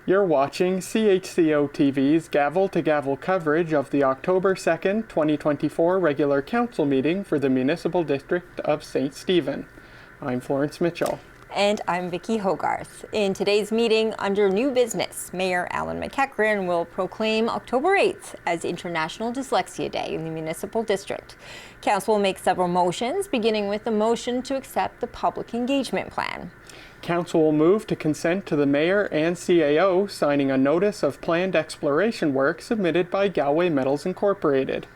You're watching CHCO-TV's gavel-to-gavel coverage of the October 2nd, 2024 regular council meeting for the Municipal District of St. Stephen. I'm Florence Mitchell. And I'm Vicki Hogarth. In today's meeting, under new business, Mayor Alan McEachran will proclaim October 8th as International Dyslexia Day in the Municipal District. Council will make several motions, beginning with the motion to accept the public engagement plan. Council will move to consent to the Mayor and CAO signing a notice of planned exploration work submitted by Galway Metals Incorporated.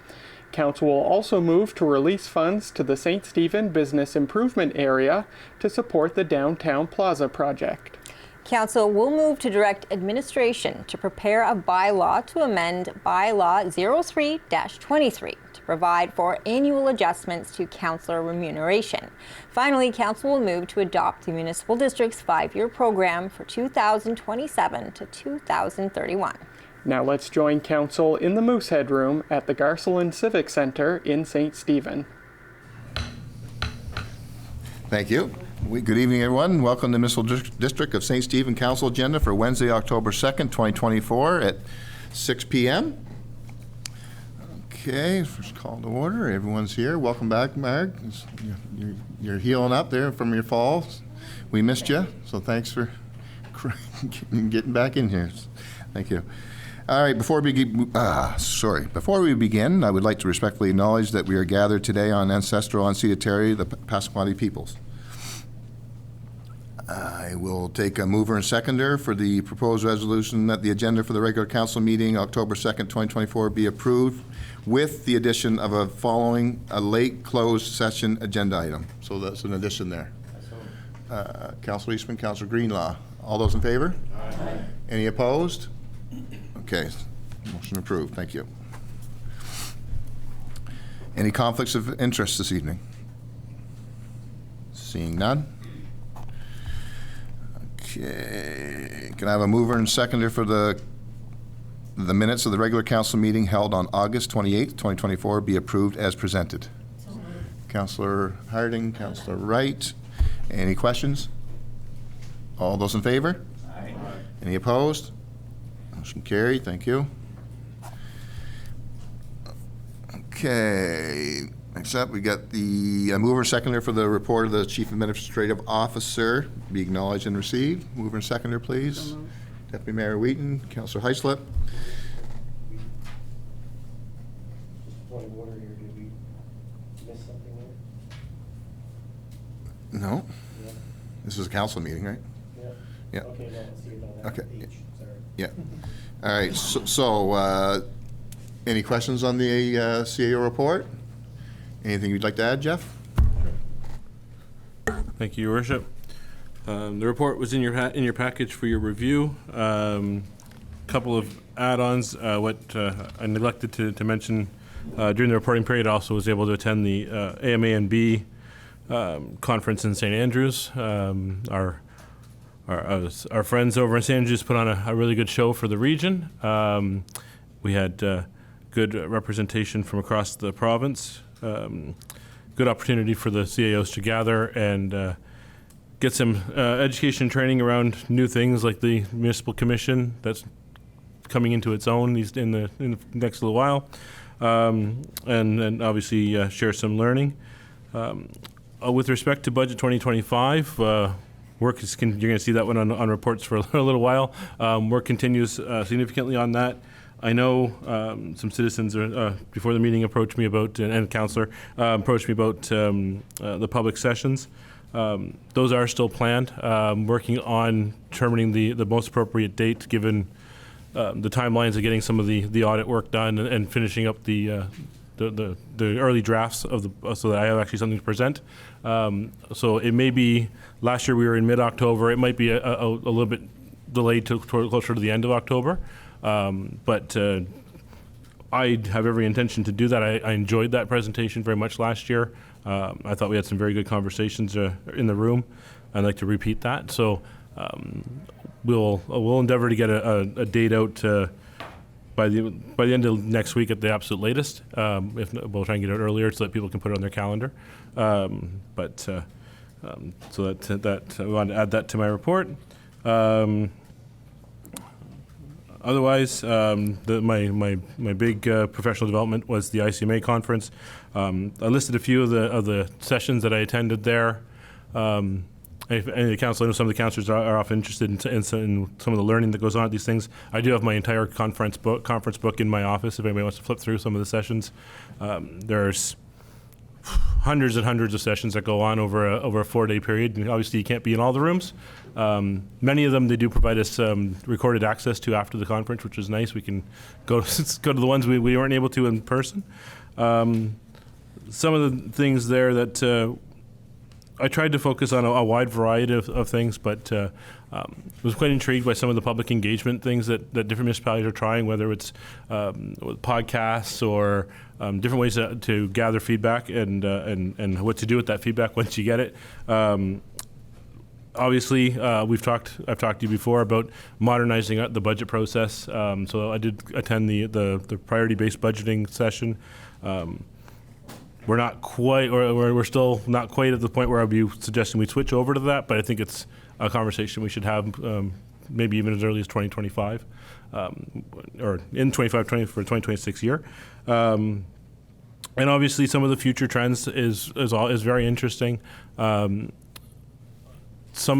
Council will also move to release funds to the St. Stephen Business Improvement Area to support the Downtown Plaza project. Council will move to direct administration to prepare a bylaw to amend Bylaw 03-23 to provide for annual adjustments to councillor remuneration. Finally, Council will move to adopt the Municipal District's 5-year program for 2027 to 2031. Now let's join Council in the Moosehead Room at the Garceland Civic Centre in St. Stephen. Thank you. Good evening, everyone. Welcome to the Municipal District of St. Stephen Council agenda for Wednesday, October 2nd, 2024 at 6 p.m. Okay, first call to order. Everyone's here. Welcome back, Marg. You're healing up there from your fall. We missed you, so thanks for getting back in here. Thank you. All right, before we begin, I would like to respectfully acknowledge that we are gathered today on ancestral unceded territory, the Passamaquoddy peoples. I will take a mover and seconder for the proposed resolution that the agenda for the regular council meeting, October 2nd, 2024, be approved with the addition of a late closed session agenda item. So that's an addition there. Councilor Eastman, Councilor Greenlaw. All those in favor? Aye. Any opposed? Okay, motion approved. Thank you. Any conflicts of interest this evening? Seeing none. Okay, can I have a mover and seconder for the minutes of the regular council meeting held on August 28th, 2024 be approved as presented? Councillor Harding, Councillor Wright. Any questions? All those in favor? Aye. Any opposed? Motion carried. Thank you. Okay. Next up, we got the mover and seconder for the report of the Chief Administrative Officer. Be acknowledged and received. Mover and seconder, please. Deputy Mayor Wheaton, Councillor Heislip. Just point of order here. Did we miss something there? No. Yeah. This is a council meeting, right? Yeah. Yeah. Okay, no, let's see it on that Okay. page. Sorry. Yeah. All right. So any questions on the CAO report? Anything you'd like to add, Jeff? Thank you, Your Worship. The report was in your package for your review. Couple of add-ons. What I neglected to mention during the reporting period, I also was able to attend the AMA&B conference in St. Andrews. Our friends over in St. Andrews put on a really good show for the region. We had good representation from across the province. Good opportunity for the CAOs to gather and get some education training around new things like the Municipal Commission that's coming into its own in the next little while, and obviously share some learning. With respect to Budget 2025, work is you're going to see that one on reports for a little while. Work continues significantly on that. I know some citizens before the meeting approached me about, and Councillor approached me about the public sessions. Those are still planned. Working on determining the most appropriate date given the timelines of getting some of the audit work done and finishing up the early drafts of so that I have actually something to present. So it may be, last year we were in mid-October, it might be a little bit delayed to closer to the end of October. But I have every intention to do that. I enjoyed that presentation very much last year. I thought we had some very good conversations in the room. I'd like to repeat that. So we'll endeavor to get a date out by the end of next week at the absolute latest. If not, we'll try and get it earlier so that people can put it on their calendar. So that I wanted to add that to my report. Otherwise, my big professional development was the ICMA conference. I listed a few of the sessions that I attended there. If any of the council, I know some of the councillors are often interested in some of the learning that goes on at these things. I do have my entire conference book in my office if anybody wants to flip through some of the sessions. There's hundreds and hundreds of sessions that go on over a 4-day period. And obviously, you can't be in all the rooms. Many of them they do provide us recorded access to after the conference, which is nice. We can go to the ones we weren't able to in person. Some of the things there that I tried to focus on a wide variety of things, but was quite intrigued by some of the public engagement things that different municipalities are trying, whether it's podcasts or different ways to gather feedback and what to do with that feedback once you get it. Obviously, I've talked to you before about modernizing the budget process. So I did attend the priority-based budgeting session. We're not quite, or we're still not quite at the point where I'd be suggesting we switch over to that, but I think it's a conversation we should have maybe even as early as 2025, or in 2025 for 2026 year. And obviously some of the future trends is very interesting. Some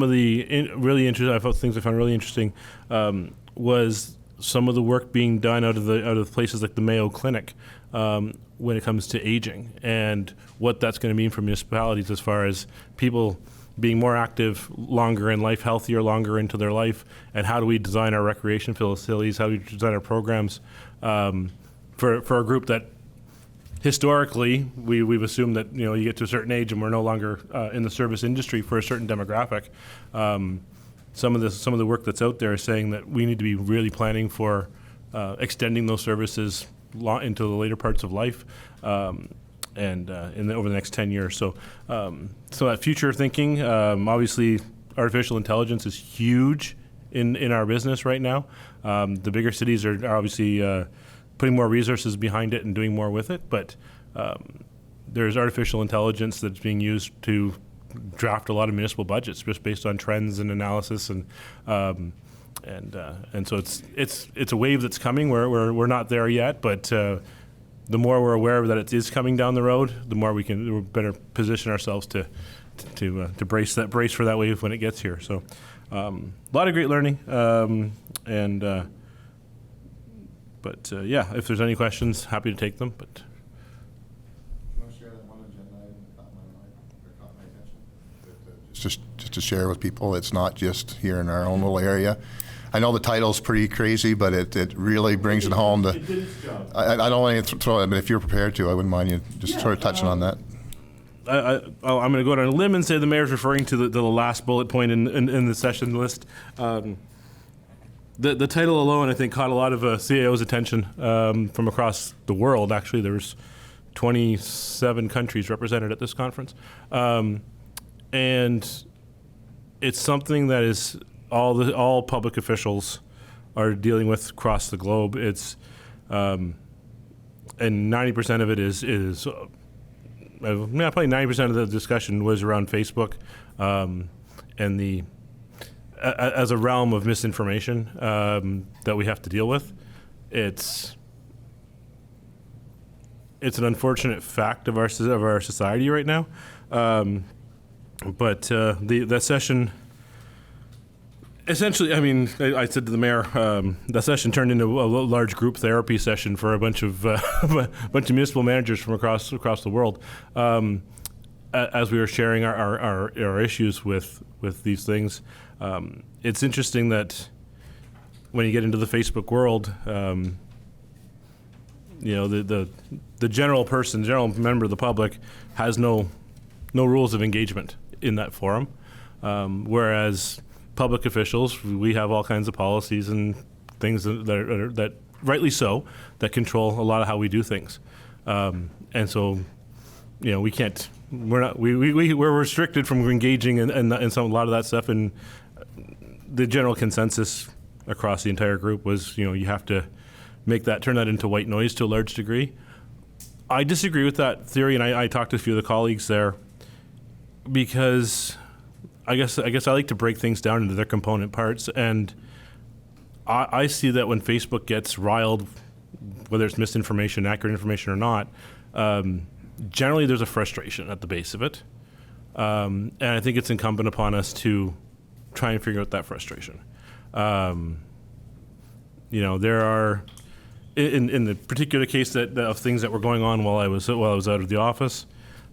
of the really interesting things I found really interesting was some of the work being done out of places like the Mayo Clinic when it comes to aging and what that's going to mean for municipalities as far as people being more active longer in life, healthier longer into their life, and how do we design our recreation facilities, how do we design our programs for a group that historically we've assumed that you get to a certain age and we're no longer in the service industry for a certain demographic. Some of the work that's out there is saying that we need to be really planning for extending those services into the later parts of life, and over the next 10 years. So that future thinking, obviously, artificial intelligence is huge in our business right now. The bigger cities are obviously putting more resources behind it and doing more with it, but there's artificial intelligence that's being used to draft a lot of municipal budgets just based on trends and analysis, and so it's a wave that's coming. We're not there yet, but the more we're aware that it is coming down the road, the more we're better position ourselves to brace for that wave when it gets here. So a lot of great learning, but if there's any questions, happy to take them. But you want to share that one agenda item that caught my attention? Just to share with people, it's not just here in our own little area. I know the title's pretty crazy, but it really brings it home. It did its job. I don't want to throw it, but if you're prepared to, I wouldn't mind you just sort of touching on that. I'm going to go down a limb and say the mayor's referring to the last bullet point in the session list. The title alone, I think, caught a lot of CAO's attention from across the world. Actually, there's 27 countries represented at this conference. And it's something that is all public officials are dealing with across the globe. It's and 90% of it is probably 90% of the discussion was around Facebook and as a realm of misinformation that we have to deal with. It's an unfortunate fact of our society right now. But that session, essentially, I mean, I said to the mayor, that session turned into a large group therapy session for a bunch of municipal managers from across the world, as we were sharing our issues with these things. It's interesting that when you get into the Facebook world, the general member of the public has no rules of engagement in that forum, whereas public officials, we have all kinds of policies and things that rightly so, that control a lot of how we do things, and so we can't. We're restricted from engaging in a lot of that stuff, and the general consensus across the entire group was you have to turn that into white noise to a large degree. I disagree with that theory, and I talked to a few of the colleagues there, because I guess I like to break things down into their component parts, and I see that when Facebook gets riled, whether it's misinformation, accurate information or not, generally there's a frustration at the base of it. And I think it's incumbent upon us to try and figure out that frustration. There are, in the particular case of things that were going on while I was out of the office,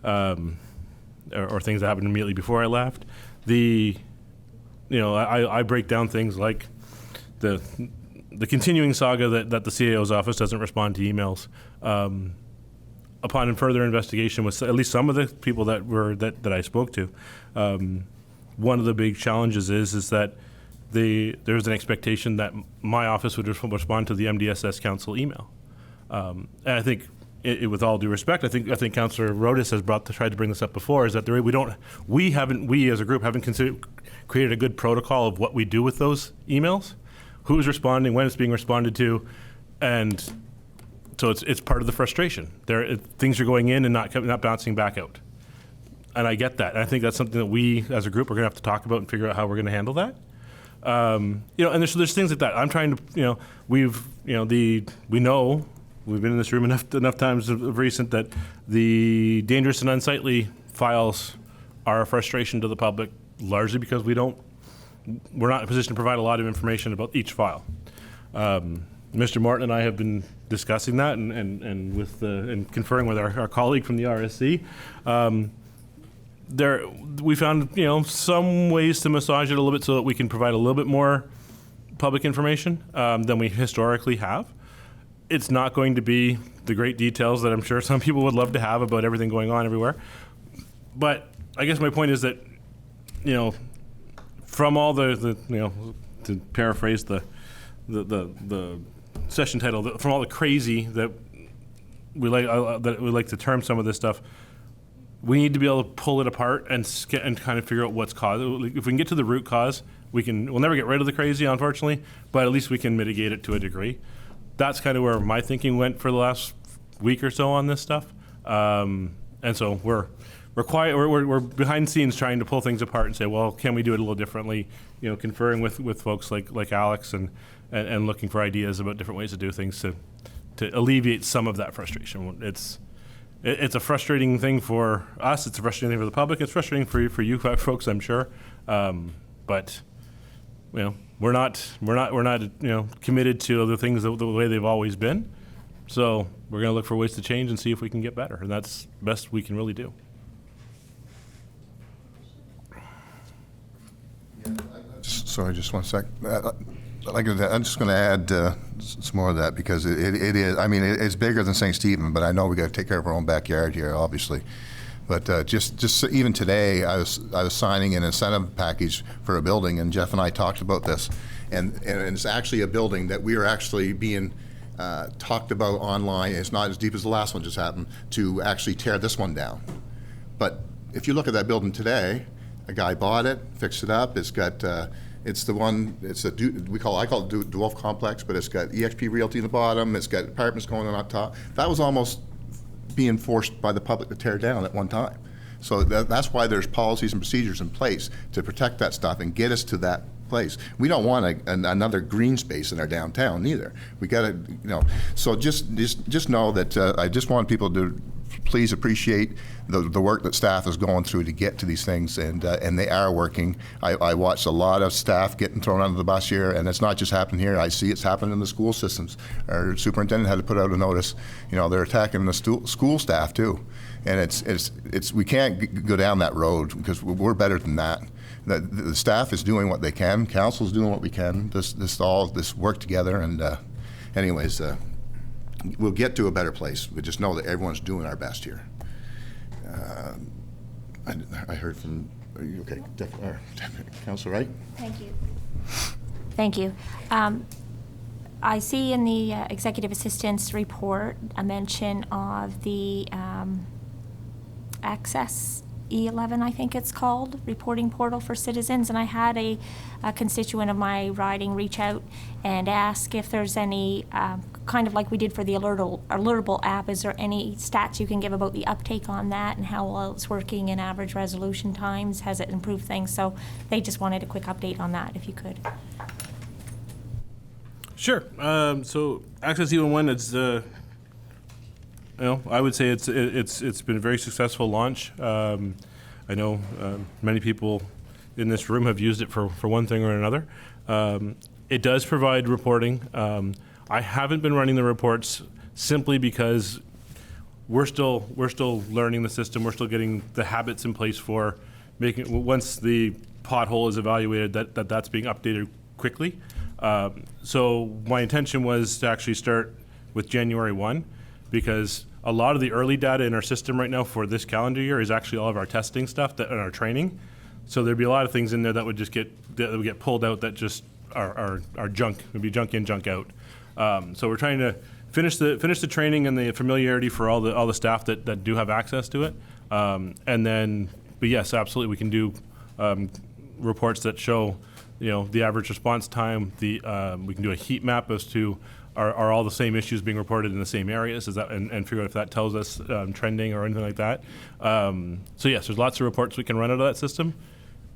or things that happened immediately before I left, I break down things like the continuing saga that the CAO's office doesn't respond to emails. Upon further investigation with at least some of the people that I spoke to, one of the big challenges is that there's an expectation that my office would respond to the MDSS Council email. And I think, with all due respect, I think Councillor Rodas has tried to bring this up before, is that we as a group haven't created a good protocol of what we do with those emails, who's responding, when it's being responded to, and so it's part of the frustration. Things are going in and not bouncing back out. And I get that. And I think that's something that we as a group are going to have to talk about and figure out how we're going to handle that. And there's things like that. I'm trying to, we know, we've been in this room enough times of recent that the dangerous and unsightly files are a frustration to the public, largely because we're not in a position to provide a lot of information about each file. Mr. Morton and I have been discussing that and conferring with our colleague from the RSC. We found some ways to massage it a little bit so that we can provide a little bit more public information than we historically have. It's not going to be the great details that I'm sure some people would love to have about everything going on everywhere. But I guess my point is that, from all the to paraphrase the session title, from all the crazy that we like to term some of this stuff, we need to be able to pull it apart and kind of figure out what's caused. If we can get to the root cause, we'll never get rid of the crazy, unfortunately, but at least we can mitigate it to a degree. That's kind of where my thinking went for the last week or so on this stuff. And so we're quiet. We're behind the scenes trying to pull things apart and say, well, can we do it a little differently? Conferring with folks like Alex and looking for ideas about different ways to do things to alleviate some of that frustration. It's a frustrating thing for us. It's a frustrating thing for the public. It's frustrating for you folks, I'm sure. But we're not committed to the things the way they've always been. So we're going to look for ways to change and see if we can get better, and that's the best we can really do. Sorry, just one sec. I'm just going to add some more of that because it is. I mean, it's bigger than St. Stephen, but I know we got to take care of our own backyard here, obviously. But just even today, I was signing an incentive package for a building, and Jeff and I talked about this, and it's actually a building that we are actually being talked about online. It's not as deep as the last one just happened to actually tear this one down. But if you look at that building today, a guy bought it, fixed it up. It's got. It's the one. It's I call it Dwarf Complex, but it's got EXP Realty in the bottom. It's got apartments going on up top. That was almost being forced by the public to tear down at one time. So that's why there's policies and procedures in place to protect that stuff and get us to that place. We don't want another green space in our downtown either. We got to, So just know that I just want people to please appreciate the work that staff is going through to get to these things, and they are working. I watched a lot of staff getting thrown under the bus here, and it's not just happening here. I see it's happening in the school systems. Our superintendent had to put out a notice. They're attacking the school staff too, and it's we can't go down that road because we're better than that. The staff is doing what they can. Council's doing what we can. This work together, and anyways. We'll get to a better place. We just know that everyone's doing our best here. I heard from, are you okay? Councilor Wright? Thank you. I see in the executive assistant's report a mention of the Access E11, I think it's called, reporting portal for citizens, and I had a constituent of my riding reach out and ask if there's any, kind of like we did for the Alertable app, is there any stats you can give about the uptake on that and how well it's working in average resolution times? Has it improved things? So they just wanted a quick update on that, if you could. Sure. So Access E11, it's I would say it's been a very successful launch. I know many people in this room have used it for one thing or another. It does provide reporting. I haven't been running the reports simply because we're still learning the system. We're still getting the habits in place for making, once the pothole is evaluated, that's being updated quickly. So my intention was to actually start with January 1, because a lot of the early data in our system right now for this calendar year is actually all of our testing stuff and our training. So there'd be a lot of things in there that would just get pulled out that just are junk. It would be junk in, junk out. So we're trying to finish the training and the familiarity for all the staff that do have access to it. And then, but yes, absolutely, we can do reports that show, the average response time. We can do a heat map as to are all the same issues being reported in the same areas? And figure out if that tells us trending or anything like that. So yes, there's lots of reports we can run out of that system.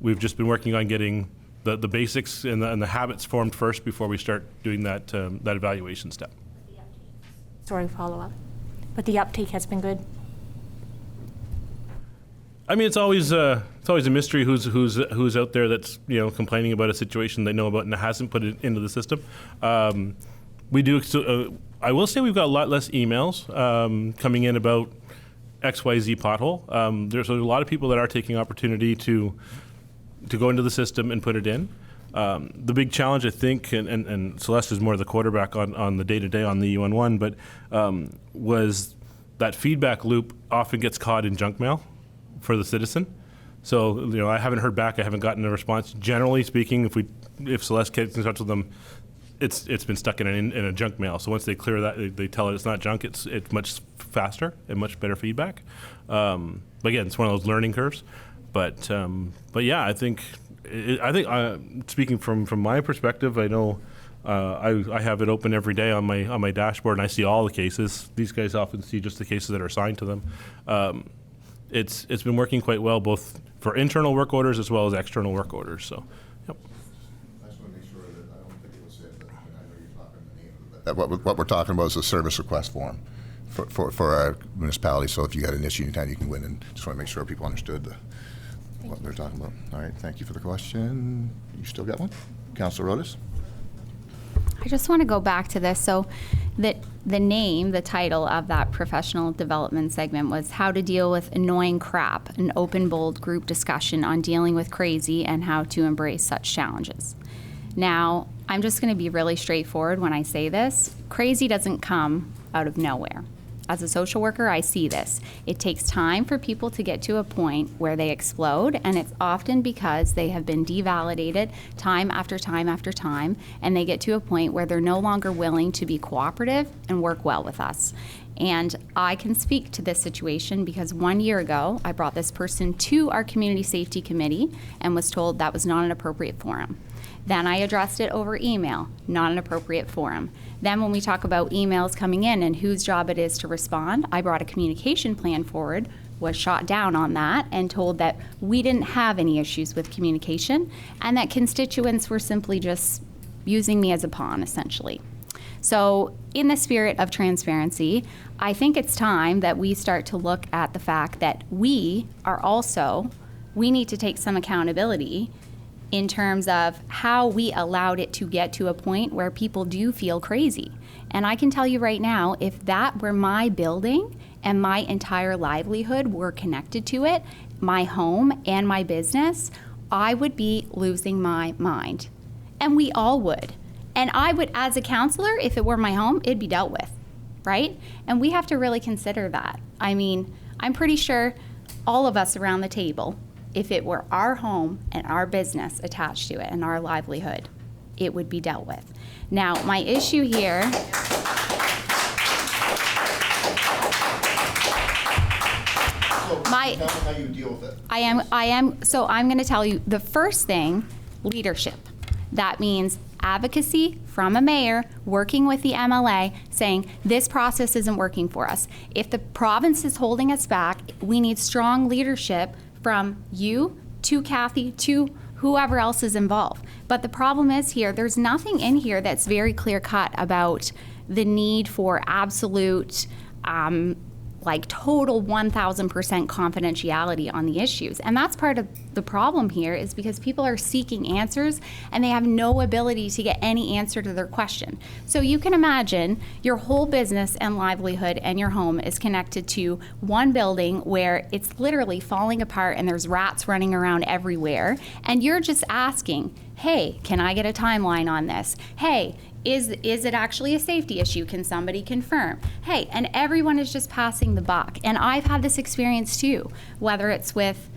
We've just been working on getting the basics and the habits formed first before we start doing that evaluation step. Sorry, follow-up. But the uptake has been good. I mean, it's always a mystery who's out there that's complaining about a situation they know about and hasn't put it into the system. We do. I will say we've got a lot less emails coming in about XYZ pothole. There's a lot of people that are taking opportunity to go into the system and put it in. The big challenge, I think, and Celeste is more the quarterback on the day-to-day on the UN1, but was that feedback loop often gets caught in junk mail for the citizen. So, I haven't heard back. I haven't gotten a response. Generally speaking, if Celeste gets in touch with them, it's been stuck in a junk mail. So once they clear that, they tell it it's not junk. It's much faster and much better feedback. But again, it's one of those learning curves. But yeah, I think speaking from my perspective, I know I have it open every day on my dashboard, and I see all the cases. These guys often see just the cases that are assigned to them. It's been working quite well, both for internal work orders as well as external work orders. So, yep. I just want to make sure that I don't think it was said that, I know you're talking the name of it. What we're talking about is a service request form for our municipality. So if you got an issue anytime, you can go in, and just want to make sure people understood what they're talking about. All right, thank you for the question. You still got one? Councilor Rodas? I just want to go back to this. So the title of that professional development segment was How to Deal with Annoying Crap, an open, bold group discussion on dealing with crazy and how to embrace such challenges. Now, I'm just going to be really straightforward when I say this. Crazy doesn't come out of nowhere. As a social worker, I see this. It takes time for people to get to a point where they explode, and it's often because they have been devalidated time after time after time, and they get to a point where they're no longer willing to be cooperative and work well with us. And I can speak to this situation because 1 year ago, I brought this person to our Community Safety Committee and was told that was not an appropriate forum. Then I addressed it over email, not an appropriate forum. Then when we talk about emails coming in and whose job it is to respond, I brought a communication plan forward, was shot down on that, and told that we didn't have any issues with communication and that constituents were simply just using me as a pawn, essentially. So in the spirit of transparency, I think it's time that we start to look at the fact that we need to take some accountability in terms of how we allowed it to get to a point where people do feel crazy. And I can tell you right now, if that were my building and my entire livelihood were connected to it, my home and my business, I would be losing my mind. And we all would. And I would, as a counselor, if it were my home, it'd be dealt with, right? And we have to really consider that. I mean, I'm pretty sure all of us around the table, if it were our home and our business attached to it and our livelihood, it would be dealt with. Now, my issue here, Tell me how you deal with it. so I'm going to tell you the first thing, leadership. That means advocacy from a mayor working with the MLA saying this process isn't working for us. If the province is holding us back, we need strong leadership from you to Kathy to whoever else is involved. But the problem is here, there's nothing in here that's very clear cut about the need for absolute, like total 1000% confidentiality on the issues. And that's part of the problem here, is because people are seeking answers and they have no ability to get any answer to their question. So you can imagine your whole business and livelihood and your home is connected to one building where it's literally falling apart and there's rats running around everywhere. And you're just asking, hey, can I get a timeline on this? Hey, is it actually a safety issue? Can somebody confirm? Hey, and everyone is just passing the buck. And I've had this experience too, whether it's with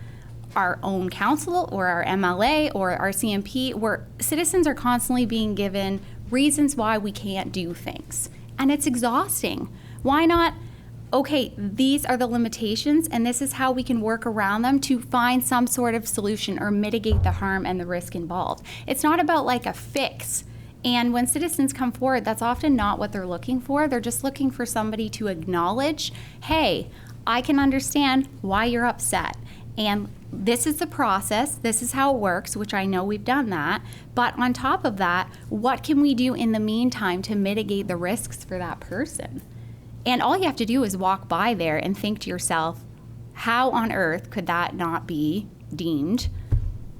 our own council or our MLA or our CMP, where citizens are constantly being given reasons why we can't do things. And it's exhausting. Why not, okay, these are the limitations and this is how we can work around them to find some sort of solution or mitigate the harm and the risk involved. It's not about like a fix. And when citizens come forward, that's often not what they're looking for. They're just looking for somebody to acknowledge, hey, I can understand why you're upset. And this is the process, this is how it works, which I know we've done that. But on top of that, what can we do in the meantime to mitigate the risks for that person? And all you have to do is walk by there and think to yourself, how on earth could that not be deemed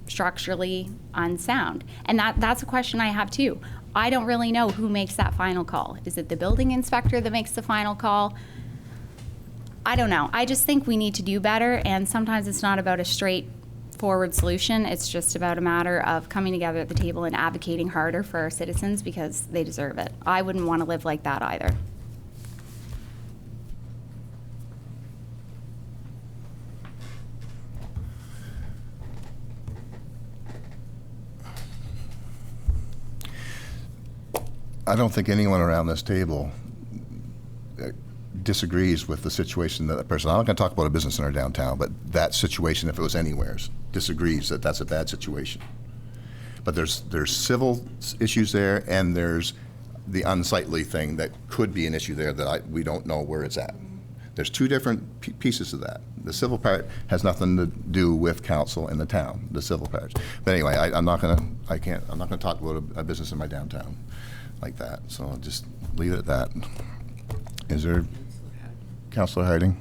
structurally unsound? And that's a question I have too. I don't really know who makes that final call. Is it the building inspector that makes the final call? I don't know. I just think we need to do better, and sometimes it's not about a straightforward solution. It's just about a matter of coming together at the table and advocating harder for our citizens because they deserve it. I wouldn't want to live like that either. I don't think anyone around this table disagrees with the situation that person, I'm not going to talk about a business center downtown, but that situation, if it was anywheres, disagrees that that's a bad situation. But there's civil issues there, and there's the unsightly thing that could be an issue there that we don't know where it's at. There's two different pieces of that. The civil part has nothing to do with council and the town, the civil parts. But anyway, I'm not going to talk about a business in my downtown like that. So I'll just leave it at that. Is there, Councillor Harding?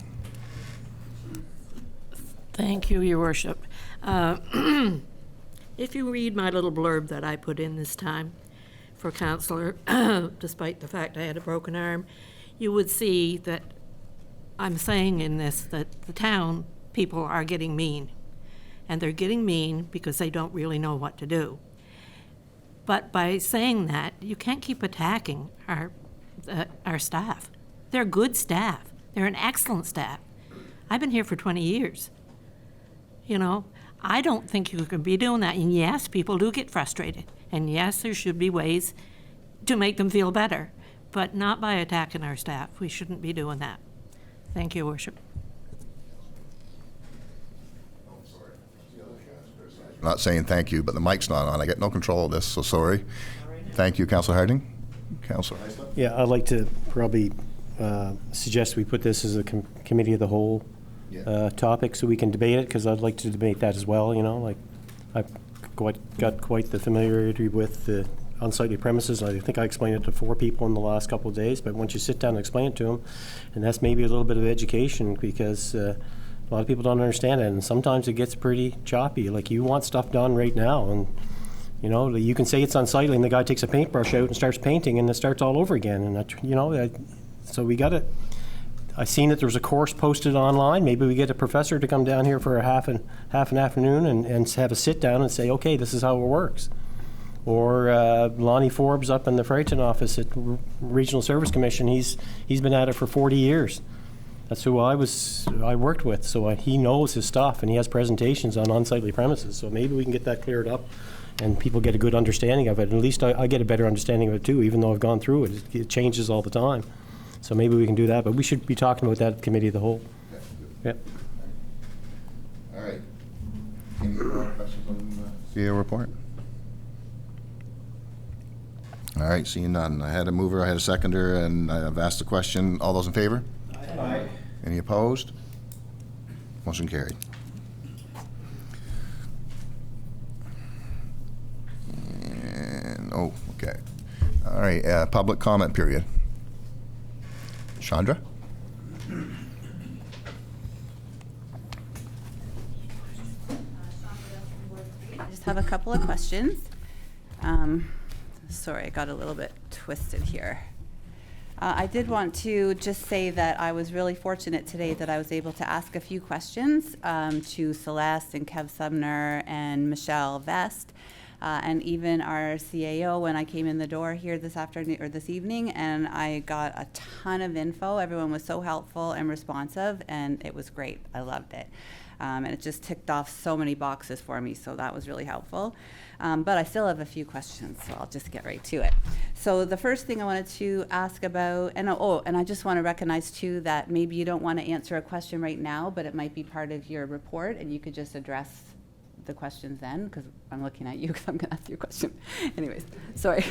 Thank you, Your Worship. If you read my little blurb that I put in this time for councillor, despite the fact I had a broken arm, you would see that I'm saying in this that the town people are getting mean. And they're getting mean because they don't really know what to do. But by saying that, you can't keep attacking our staff. They're good staff. They're an excellent staff. I've been here for 20 years. You know, I don't think you can be doing that. And yes, people do get frustrated. And yes, there should be ways to make them feel better, but not by attacking our staff. We shouldn't be doing that. Thank you, Your Worship. I'm not saying thank you, but the mic's not on. I get no control of this, so sorry. Thank you, Councillor Harding. Councillor Heisler? Yeah, I'd like to probably suggest we put this as a committee of the whole topic so we can debate it, because I'd like to debate that as well, you know, like I've got quite the familiarity with the unsightly premises. I think I explained it to 4 people in the last couple of days, but once you sit down and explain it to them, and that's maybe a little bit of education, because a lot of people don't understand it, and sometimes it gets pretty choppy. Like, you want stuff done right now, and you know, you can say it's unsightly, and the guy takes a paintbrush out and starts painting, and it starts all over again. And that, you know, so we got it. I seen that there was a course posted online. Maybe we get a professor to come down here for a half an afternoon and have a sit down and say, okay, this is how it works. Or Lonnie Forbes up in the Freyton office at Regional Service Commission. He's been at it for 40 years. That's who I worked with, so he knows his stuff, and he has presentations on unsightly premises. So maybe we can get that cleared up, and people get a good understanding of it. And at least I get a better understanding of it too, even though I've gone through it. It changes all the time. So maybe we can do that, but we should be talking about that at Committee of the Whole. Yep. All right. Any more questions on the CEO report? All right, seeing none. I had a mover, I had a seconder, and I've asked the question. All those in favor? Aye. Any opposed? Motion carried. right, public comment period. Chandra? I just have a couple of questions. Sorry, I got a little bit twisted here. I did want to just say that I was really fortunate today that I was able to ask a few questions to Celeste and Kev Sumner and Michelle Vest, and even our CAO when I came in the door here this afternoon or this evening, and I got a ton of info. Everyone was so helpful and responsive, and it was great. I loved it. And it just ticked off so many boxes for me, so that was really helpful. But I still have a few questions, so I'll just get right to it. So the first thing I wanted to ask about, and I just want to recognize too that maybe you don't want to answer a question right now, but it might be part of your report, and you could just address the questions then, because I'm looking at you because I'm going to ask you a question. Anyways, sorry.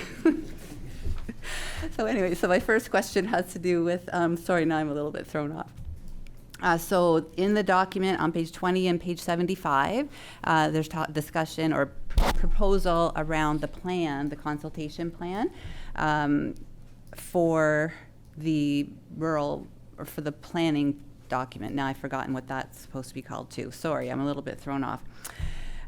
So my first question has to do with, sorry, now I'm a little bit thrown off. So in the document on page 20 and page 75, there's discussion or proposal around the plan, the consultation plan, for the rural, or for the planning document. Now I've forgotten what that's supposed to be called too. Sorry, I'm a little bit thrown off.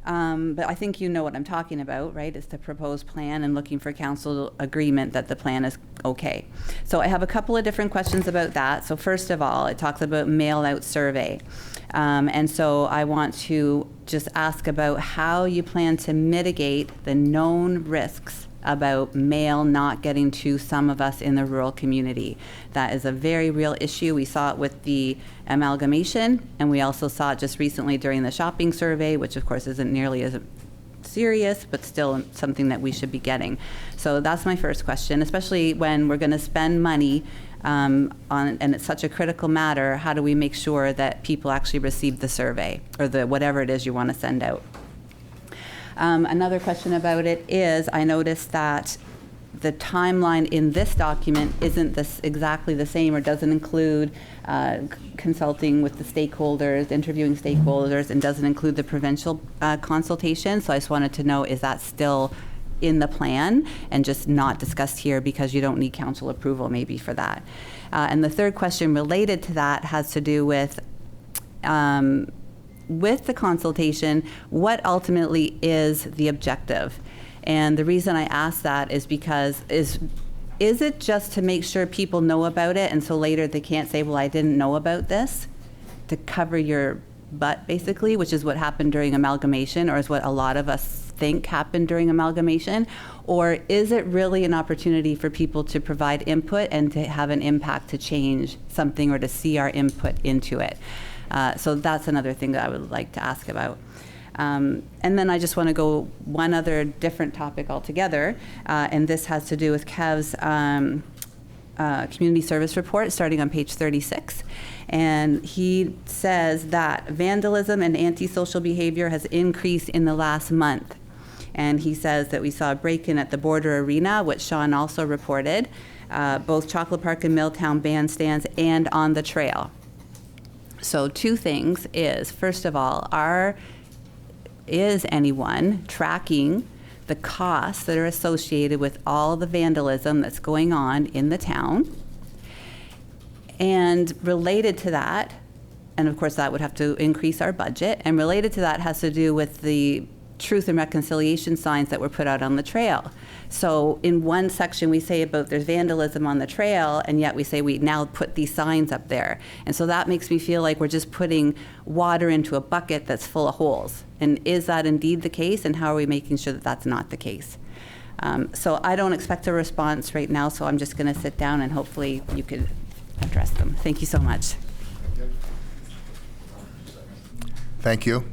But I think you know what I'm talking about, right? It's the proposed plan and looking for council agreement that the plan is okay. So I have a couple of different questions about that. So first of all, it talks about mail-out survey. And so I want to just ask about how you plan to mitigate the known risks about mail not getting to some of us in the rural community. That is a very real issue. We saw it with the amalgamation, and we also saw it just recently during the shopping survey, which of course isn't nearly as serious, but still something that we should be getting. So that's my first question, especially when we're going to spend money and it's such a critical matter. How do we make sure that people actually receive the survey or the whatever it is you want to send out? Another question about it is, I noticed that the timeline in this document isn't exactly the same, or doesn't include consulting with the stakeholders, interviewing stakeholders, and doesn't include the provincial consultation. So I just wanted to know, is that still in the plan and just not discussed here because you don't need council approval maybe for that? And the third question related to that has to do with the consultation, what ultimately is the objective? And the reason I ask that is because is it just to make sure people know about it and so later they can't say, well, I didn't know about this, to cover your butt basically, which is what happened during amalgamation, or is what a lot of us think happened during amalgamation? Or is it really an opportunity for people to provide input and to have an impact to change something or to see our input into it? So that's another thing that I would like to ask about. And then I just want to go one other different topic altogether, and this has to do with Kev's community service report starting on page 36. And he says that vandalism and antisocial behavior has increased in the last month. And he says that we saw a break-in at the Border Arena, which Sean also reported, both Chocolate Park and Milltown bandstands, and on the trail. So two things is, first of all, is anyone tracking the costs that are associated with all the vandalism that's going on in the town? And related to that, and of course that would have to increase our budget, and related to that has to do with the truth and reconciliation signs that were put out on the trail. So in one section we say about there's vandalism on the trail, and yet we say we now put these signs up there. And so that makes me feel like we're just putting water into a bucket that's full of holes. And is that indeed the case, and how are we making sure that that's not the case? So I don't expect a response right now, so I'm just going to sit down and hopefully you could address them. Thank you so much. Thank you.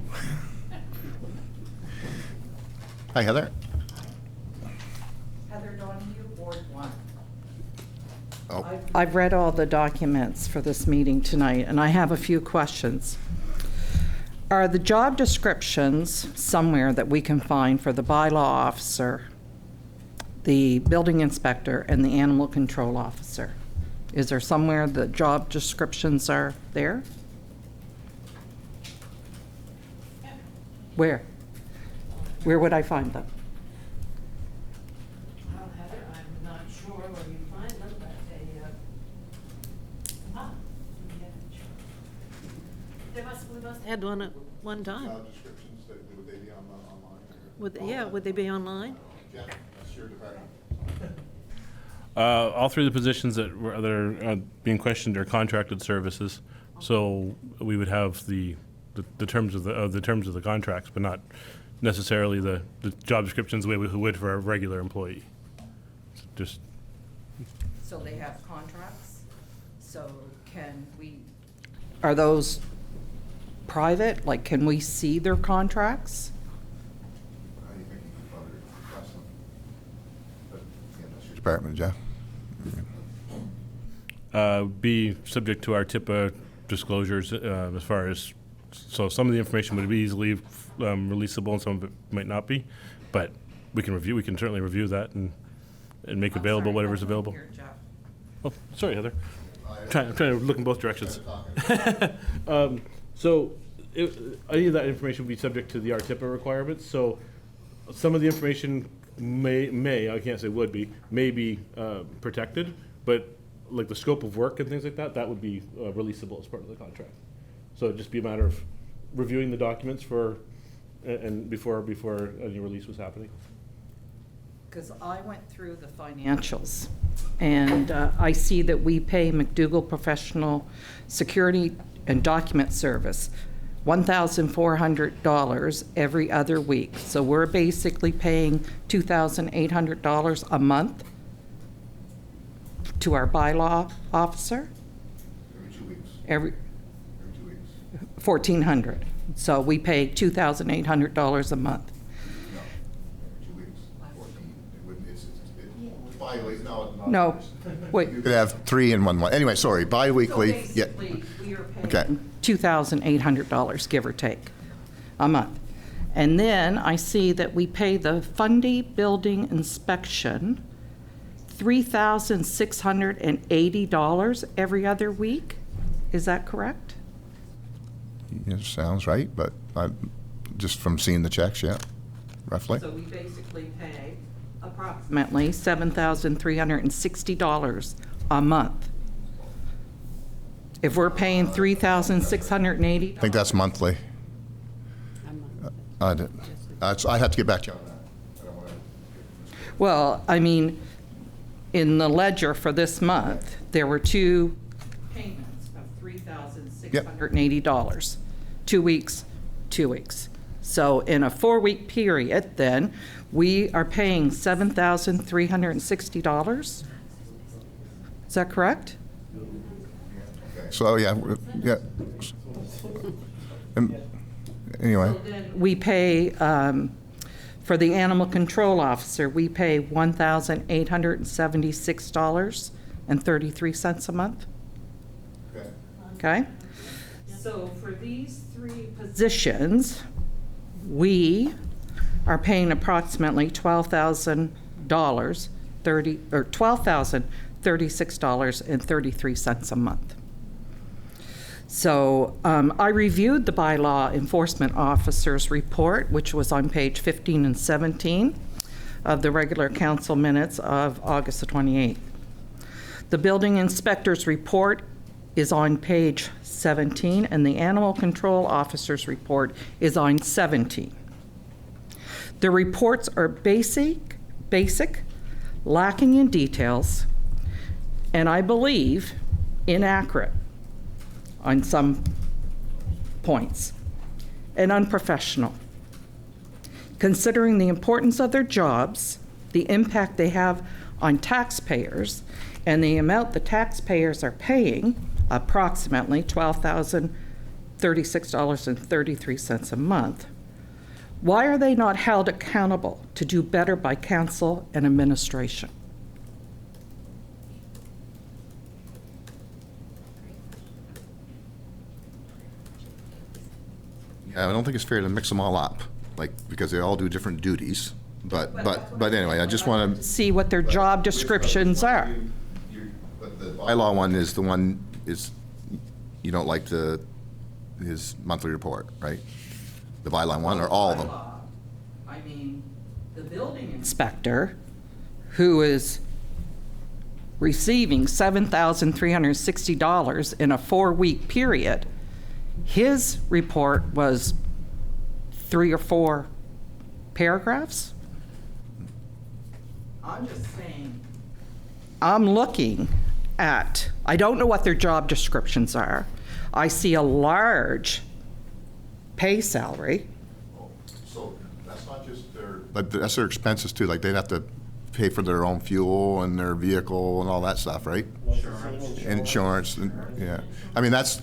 Hi, Heather. Heather Donahue, Ward 1. Oh. I've read all the documents for this meeting tonight, and I have a few questions. Are the job descriptions somewhere that we can find for the bylaw officer, the building inspector, and the animal control officer? Is there somewhere the job descriptions are there? Where? Where would I find them? Well, Heather, I'm not sure. must have had one at one time. Job descriptions, would they be online? Would they be online? Yeah, that's your department. All three of the positions that are being questioned are contracted services, so we would have the terms of the terms of the contracts, but not necessarily the job descriptions the way we would for a regular employee. Just So they have contracts, so are those private? Like, can we see their contracts? How do you think you could probably request them? But again, that's your department, Jeff. be subject to our TIPA disclosures as far as, so some of the information would be easily releasable and some of it might not be, but we can certainly review that and make available whatever's available. Oh, sorry, Heather. I'm trying to look in both directions. So any of that information would be subject to the RTIPA requirements. So some of the information may I can't say would be, may be protected, but like the scope of work and things like that would be releasable as part of the contract. So it'd just be a matter of reviewing the documents before any release was happening. Because I went through the financials, and I see that we pay McDougall Professional Security and Document Service $1,400 every other week. So we're basically paying $2,800 a month to our bylaw officer. Every 2 weeks. Every 2 weeks. $1,400. So we pay $2,800 a month. No, every 2 weeks. 14. It wouldn't. It's bi-weekly. No. No, wait. You could have 3 in 1 month. Anyway, sorry. Bi-weekly. So basically, we are paying Okay. $2,800, give or take, a month. And then I see that we pay the Fundy Building Inspection $3,680 every other week. Is that correct? Yeah, sounds right, but just from seeing the checks, yeah, roughly. So we basically pay approximately $7,360 a month. If we're paying $3,680. I think that's monthly. I have to get back to you on that. I don't wanna- Well, I mean, in the ledger for this month, there were 2 payments of $3,680. 2 weeks, 2 weeks. So in a 4-week period, then, we are paying $7,360? Is that correct? So, yeah. Anyway, We pay, for the animal control officer, we pay $1,876.33 a month. Okay? So for these 3 positions, we are paying approximately $12,036.33 a month. So I reviewed the bylaw enforcement officer's report, which was on page 15 and 17 of the regular council minutes of August the 28th. The building inspector's report is on page 17, and the animal control officer's report is on 17. The reports are basic, lacking in details, and I believe inaccurate on some points, and unprofessional. Considering the importance of their jobs, the impact they have on taxpayers, and the amount the taxpayers are paying, approximately $12,036.33 a month, why are they not held accountable to do better by council and administration? I don't think it's fair to mix them all up, because they all do different duties. But anyway, I just want to. See what their job descriptions are. But the bylaw one is the one you don't like his monthly report, right? The bylaw one, or all of them? I mean, the building inspector, who is receiving $7,360 in a 4-week period, His report was 3 or 4 paragraphs. I'm just saying, I'm looking at, I don't know what their job descriptions are. I see a large pay salary. So that's not just their... But that's their expenses too, like they'd have to pay for their own fuel and their vehicle and all that stuff, right? Insurance, and, yeah. I mean, that's,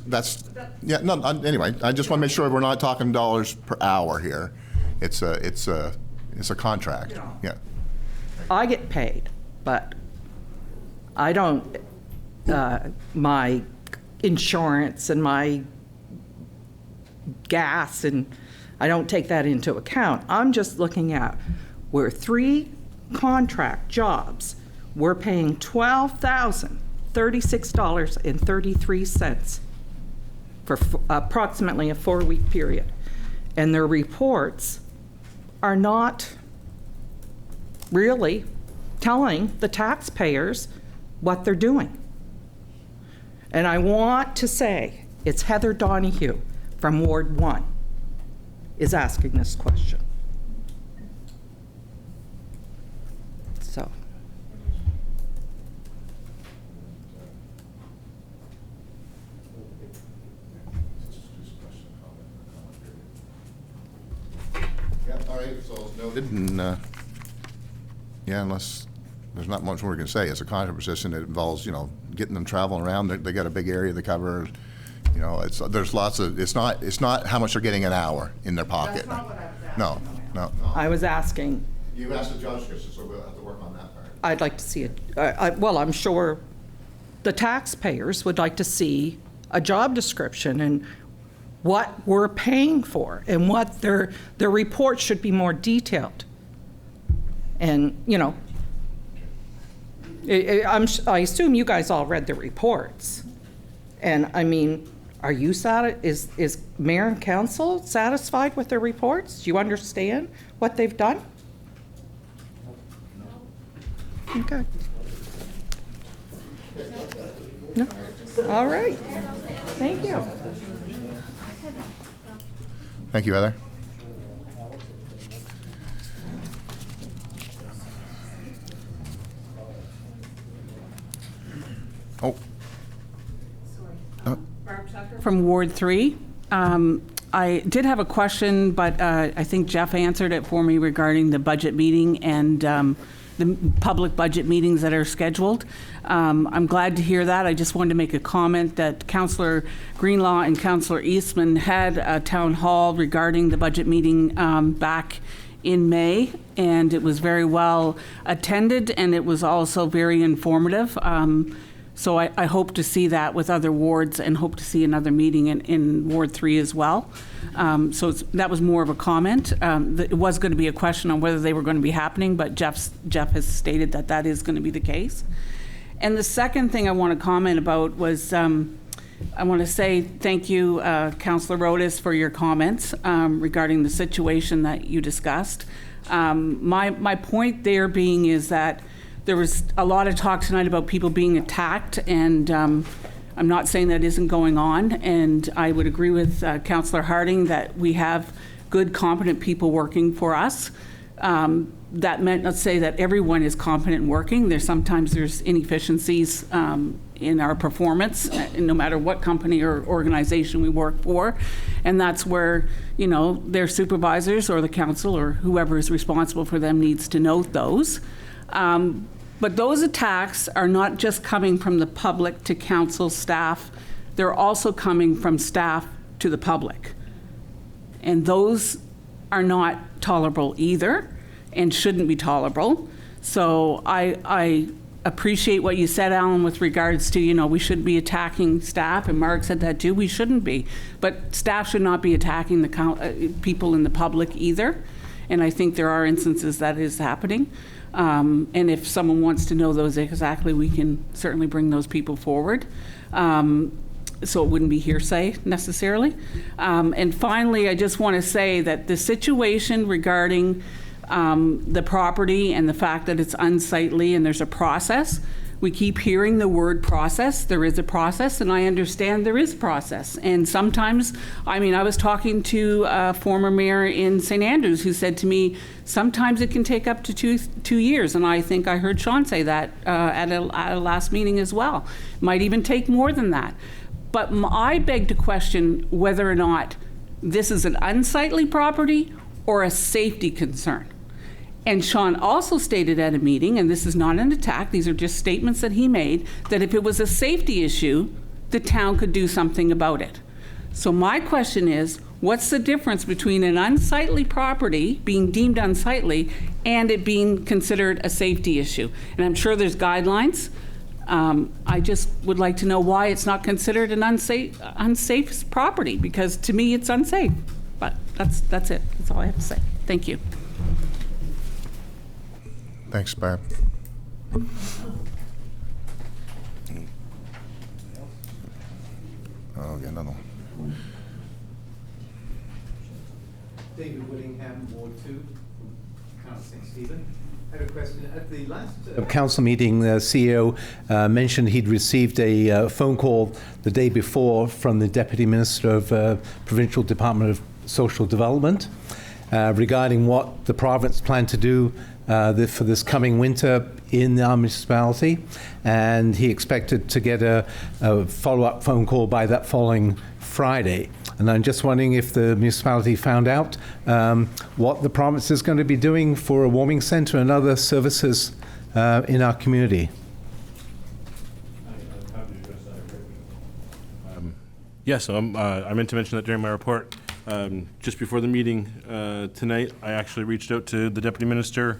yeah, no, anyway, I just want to make sure we're not talking dollars per hour here. It's a contract, yeah. I get paid, but I don't, my insurance and my gas, and I don't take that into account. I'm just looking at where 3 contract jobs, we're paying $12,036.33 for approximately a 4-week period. And their reports are not really telling the taxpayers what they're doing. And I want to say, it's Heather Donahue from Ward 1 is asking this question. So. Yeah, all right, so noted, and, yeah, unless there's not much more we can say. It's a contract position that involves, you know, getting them traveling around. They got a big area to cover. You know, there's lots of, it's not how much they're getting an hour in their pocket. That's not what I was asking. No. I was asking, You asked the job description, so we'll have to work on that part. I'd like to see it, well, I'm sure the taxpayers would like to see a job description and what we're paying for and what their report should be more detailed. And, you know, I assume you guys all read the reports. And I mean, are you is mayor and council satisfied with their reports? Do you understand what they've done? Okay. No? All right. Thank you. Thank you, Heather. Oh. From Ward 3. I did have a question, but I think Jeff answered it for me regarding the budget meeting and the public budget meetings that are scheduled. I'm glad to hear that. I just wanted to make a comment that Councillor Greenlaw and Councillor Eastman had a town hall regarding the budget meeting back in May, and it was very well attended, and it was also very informative. So I hope to see that with other wards and hope to see another meeting in Ward 3 as well. So that was more of a comment. It was going to be a question on whether they were going to be happening, but Jeff has stated that that is going to be the case. And the second thing I want to comment about was I want to say thank you, Councillor Rodas, for your comments regarding the situation that you discussed. My point there being is that there was a lot of talk tonight about people being attacked, and I'm not saying that isn't going on, and I would agree with Councillor Harding that we have good, competent people working for us. That meant not to say that everyone is competent working. Sometimes there's inefficiencies in our performance, no matter what company or organization we work for, and that's where, you know, their supervisors or the council or whoever is responsible for them needs to note those. But those attacks are not just coming from the public to council staff, they're also coming from staff to the public. And those are not tolerable either and shouldn't be tolerable. So I appreciate what you said, Alan, with regards to, you know, we should be attacking staff, and Mark said that too, we shouldn't be. But staff should not be attacking the people in the public either. And I think there are instances that is happening. And if someone wants to know those exactly, we can certainly bring those people forward. So it wouldn't be hearsay necessarily. And finally, I just want to say that the situation regarding the property and the fact that it's unsightly and there's a process, We keep hearing the word process. There is a process, and I understand there is process. And sometimes, I mean, I was talking to a former mayor in St. Andrews who said to me, sometimes it can take up to two years. And I think I heard Sean say that at a last meeting as well. Might even take more than that. But I beg to question whether or not this is an unsightly property or a safety concern. And Sean also stated at a meeting, and this is not an attack, these are just statements that he made, that if it was a safety issue, the town could do something about it. So my question is, what's the difference between an unsightly property being deemed unsightly and it being considered a safety issue? And I'm sure there's guidelines. I just would like to know why it's not considered an unsafe property, because to me it's unsafe. But that's it. That's all I have to say. Thank you. Thanks, Barb. Oh, yeah, another one. David Whittingham, Ward 2, Council St. Stephen. I have a question. At the last council meeting, the CEO mentioned he'd received a phone call the day before from the Deputy Minister of Provincial Department of Social Development regarding what the province planned to do for this coming winter in our municipality, and he expected to get a follow-up phone call by that following Friday. And I'm just wondering if the municipality found out what the province is going to be doing for a warming centre and other services in our community. Yes, I meant to mention that during my report. Just before the meeting tonight, I actually reached out to the Deputy Minister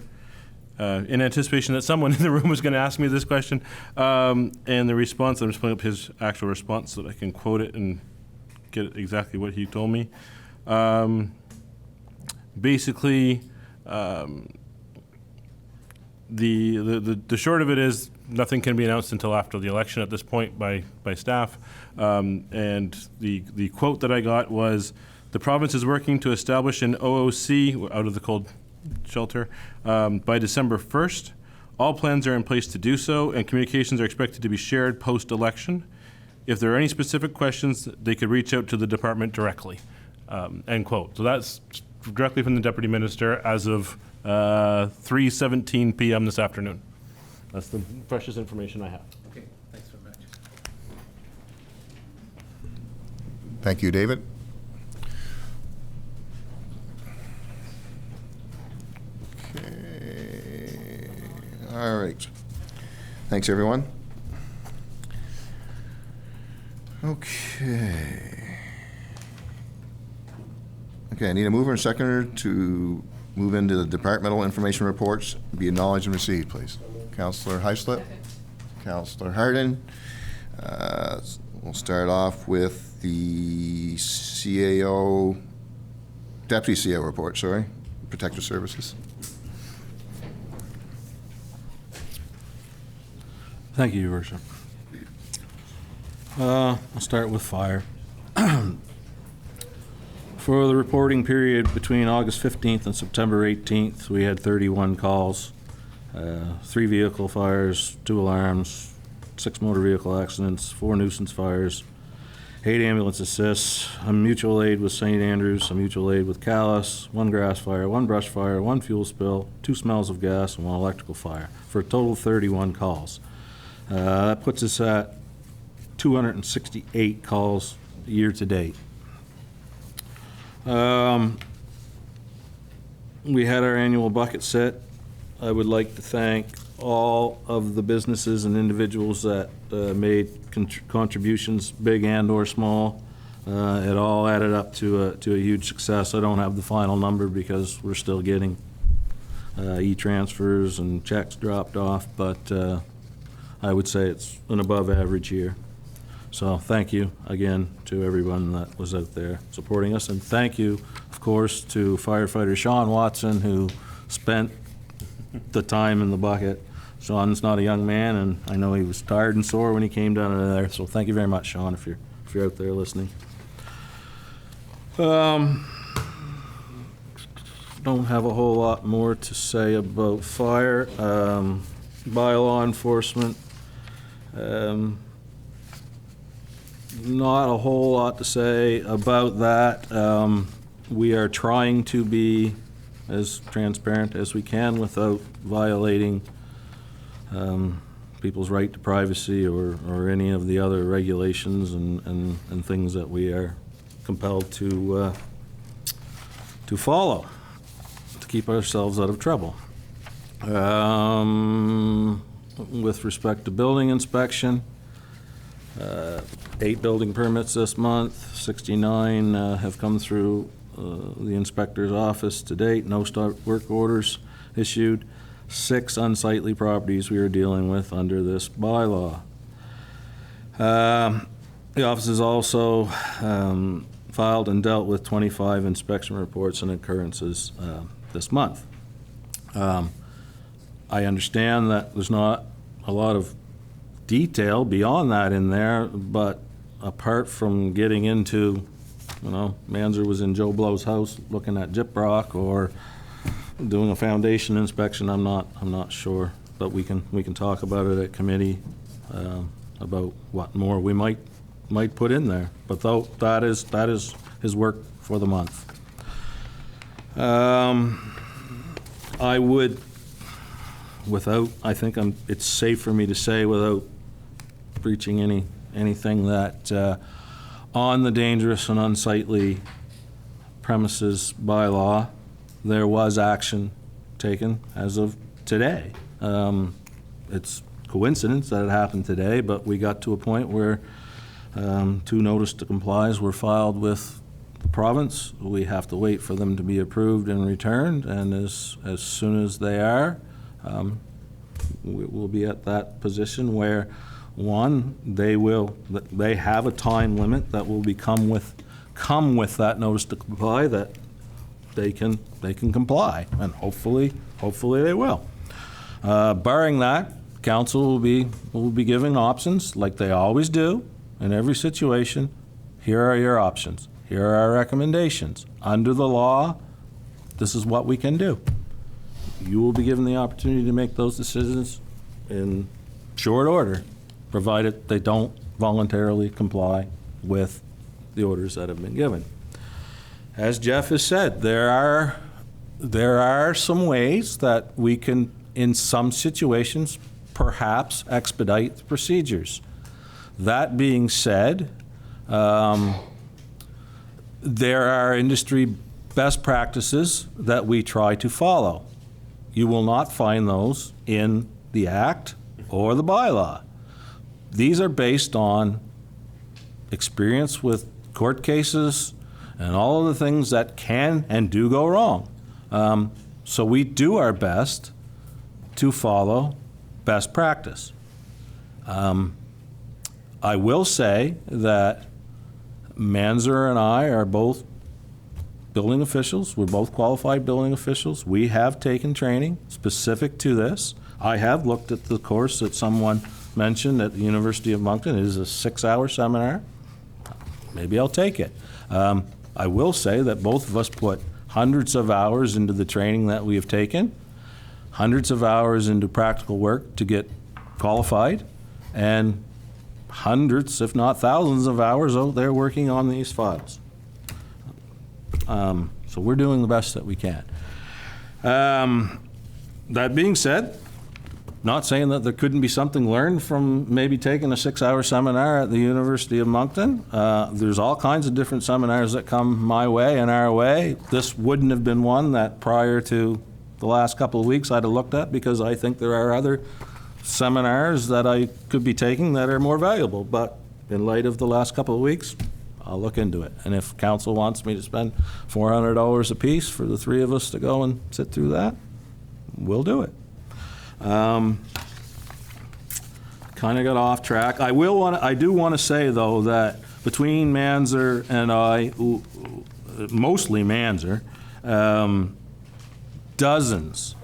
in anticipation that someone in the room was going to ask me this question. And the response, I'm just pulling up his actual response so that I can quote it and get exactly what he told me. Basically, the short of it is nothing can be announced until after the election at this point by staff. And the quote that I got was, the province is working to establish an OOC out of the cold shelter by December 1st. All plans are in place to do so, and communications are expected to be shared post-election. If there are any specific questions, they could reach out to the department directly. End quote. So that's directly from the Deputy Minister as of 3:17 p.m. this afternoon. That's the freshest information I have. Okay, thanks very much. Thank you, David. Okay. All right. Thanks, everyone. Okay. Okay, I need a mover and seconder to move into the departmental information reports, be acknowledged and received, please. Councillor Heislip, Councillor Harden. We'll start off with the CAO, Deputy CAO report, sorry, Protective Services. Thank you, Your Worship. I'll start with fire. For the reporting period between August 15th and September 18th, we had 31 calls, 3 vehicle fires, 2 alarms, 6 motor vehicle accidents, 4 nuisance fires, 8 ambulance assists, a mutual aid with St. Andrews, a mutual aid with Calais, 1 grass fire, 1 brush fire, 1 fuel spill, 2 smells of gas, and 1 electrical fire, for a total of 31 calls. That puts us at 268 calls year to date. We had our annual bucket set. I would like to thank all of the businesses and individuals that made contributions, big and or small. It all added up to a huge success. I don't have the final number because we're still getting e-transfers and checks dropped off, but I would say it's an above average year. So thank you again to everyone that was out there supporting us, and thank you, of course, to firefighter Sean Watson, who spent the time in the bucket. Sean's not a young man, and I know he was tired and sore when he came down there. So thank you very much, Sean, if you're out there listening. Don't have a whole lot more to say about fire. By law enforcement, Not a whole lot to say about that. We are trying to be as transparent as we can without violating people's right to privacy or any of the other regulations and things that we are compelled to follow to keep ourselves out of trouble. With respect to building inspection, 8 building permits this month, 69 have come through the inspector's office to date, no start work orders issued, 6 unsightly properties we are dealing with under this bylaw. The office has also filed and dealt with 25 inspection reports and occurrences this month. I understand that there's not a lot of detail beyond that in there, but apart from getting into, Manzer was in Joe Blow's house looking at gyprock or doing a foundation inspection, I'm not sure, but we can talk about it at committee about what more we might put in there. But though that is his work for the month. I would, I think it's safe for me to say without breaching anything that on the dangerous and unsightly premises bylaw, there was action taken as of today. It's coincidence that it happened today, but we got to a point where 2 notice to complies were filed with the province. We have to wait for them to be approved and returned, and as soon as they are, we'll be at that position where, one, they have a time limit that will come with that notice to comply that they can comply, and hopefully they will. Barring that, council will be giving options like they always do in every situation. Here are your options. Here are our recommendations. Under the law, this is what we can do. You will be given the opportunity to make those decisions in short order, provided they don't voluntarily comply with the orders that have been given. As Jeff has said, there are some ways that we can, in some situations, perhaps expedite the procedures. That being said, there are industry best practices that we try to follow. You will not find those in the Act or the bylaw. These are based on experience with court cases and all of the things that can and do go wrong. So we do our best to follow best practice. I will say that Manzer and I are both building officials. We're both qualified building officials. We have taken training specific to this. I have looked at the course that someone mentioned at the University of Moncton. It is a 6-hour seminar. Maybe I'll take it. I will say that both of us put hundreds of hours into the training that we have taken, hundreds of hours into practical work to get qualified, and hundreds, if not thousands of hours out there working on these files. So we're doing the best that we can. That being said, not saying that there couldn't be something learned from maybe taking a 6-hour seminar at the University of Moncton. There's all kinds of different seminars that come my way and our way. This wouldn't have been one that prior to the last couple of weeks I'd have looked at, because I think there are other seminars that I could be taking that are more valuable. But in light of the last couple of weeks, I'll look into it. And if council wants me to spend $400 a piece for the 3 of us to go and sit through that, we'll do it. Kind of got off track. I do want to say, though, that between Manzer and I, mostly Manzer, dozens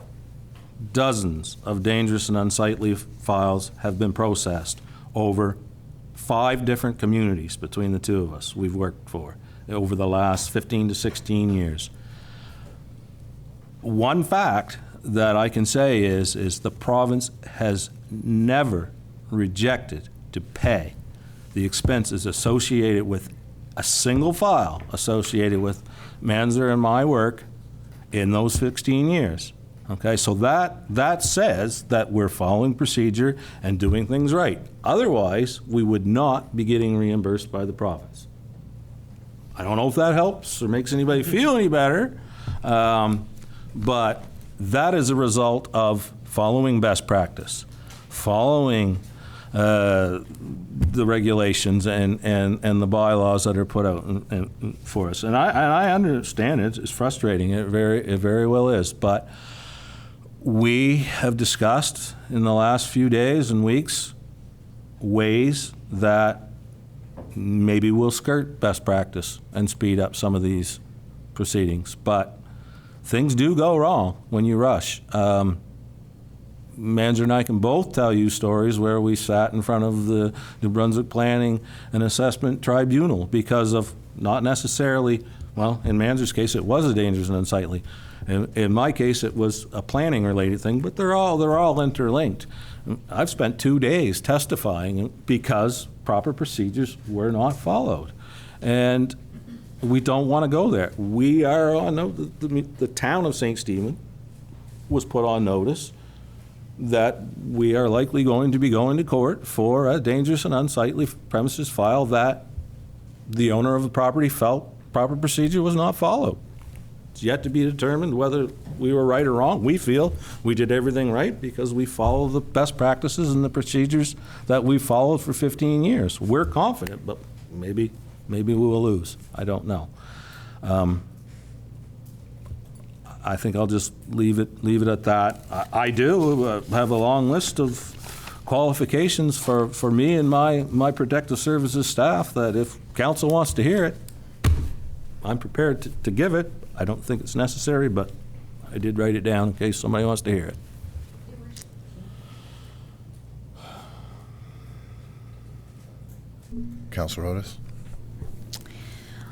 of dangerous and unsightly files have been processed over 5 different communities between the 2 of us we've worked for over the last 15 to 16 years. One fact that I can say is the province has never rejected to pay the expenses associated with a single file associated with Manzer and my work in those 16 years. Okay, so that says that we're following procedure and doing things right. Otherwise, we would not be getting reimbursed by the province. I don't know if that helps or makes anybody feel any better, but that is a result of following best practice, following the regulations and the bylaws that are put out for us. And I understand it's frustrating. It very well is. But we have discussed in the last few days and weeks ways that maybe we'll skirt best practice and speed up some of these proceedings. But things do go wrong when you rush. Manzer and I can both tell you stories where we sat in front of the New Brunswick Planning and Assessment Tribunal because of not necessarily, well, in Manzer's case, it was a dangerous and unsightly. In my case, it was a planning-related thing, but they're all interlinked. I've spent 2 days testifying because proper procedures were not followed. And we don't want to go there. We are on, the town of St. Stephen was put on notice that we are likely going to be going to court for a dangerous and unsightly premises file that the owner of the property felt proper procedure was not followed. It's yet to be determined whether we were right or wrong. We feel we did everything right because we follow the best practices and the procedures that we've followed for 15 years. We're confident, but maybe we will lose. I don't know. I think I'll just leave it at that. I do have a long list of qualifications for me and my protective services staff that if council wants to hear it, I'm prepared to give it. I don't think it's necessary, but I did write it down in case somebody wants to hear it. Councilor Otis?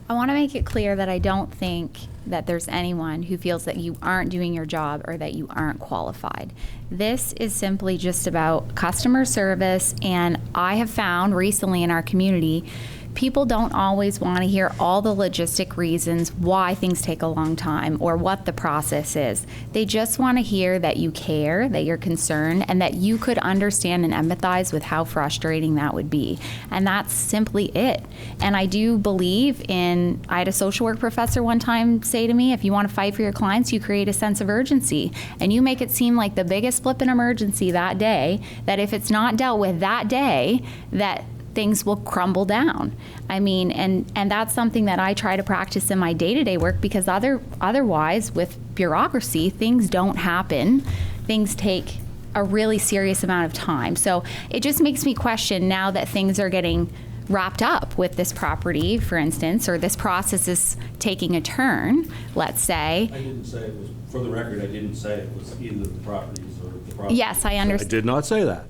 I want to make it clear that I don't think that there's anyone who feels that you aren't doing your job or that you aren't qualified. This is simply just about customer service, and I have found recently in our community, people don't always want to hear all the logistic reasons why things take a long time or what the process is. They just want to hear that you care, that you're concerned, and that you could understand and empathize with how frustrating that would be. And that's simply it. And I do believe I had a social work professor one time say to me, if you want to fight for your clients, you create a sense of urgency. And you make it seem like the biggest flippin' emergency that day, that if it's not dealt with that day, that things will crumble down. I mean, and that's something that I try to practice in my day-to-day work because otherwise, with bureaucracy, things don't happen. Things take a really serious amount of time. So it just makes me question now that things are getting wrapped up with this property, for instance, or this process is taking a turn, let's say. I didn't say it was, for the record, I didn't say it was either the properties or the property. Yes, I understand. I did not say that.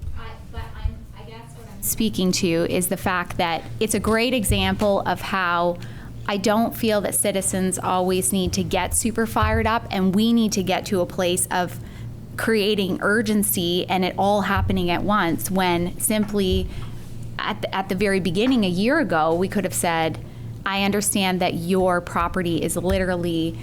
Speaking to is the fact that it's a great example of how I don't feel that citizens always need to get super fired up, and we need to get to a place of creating urgency and it all happening at once, when simply at the very beginning a year ago we could have said, I understand that your property is literally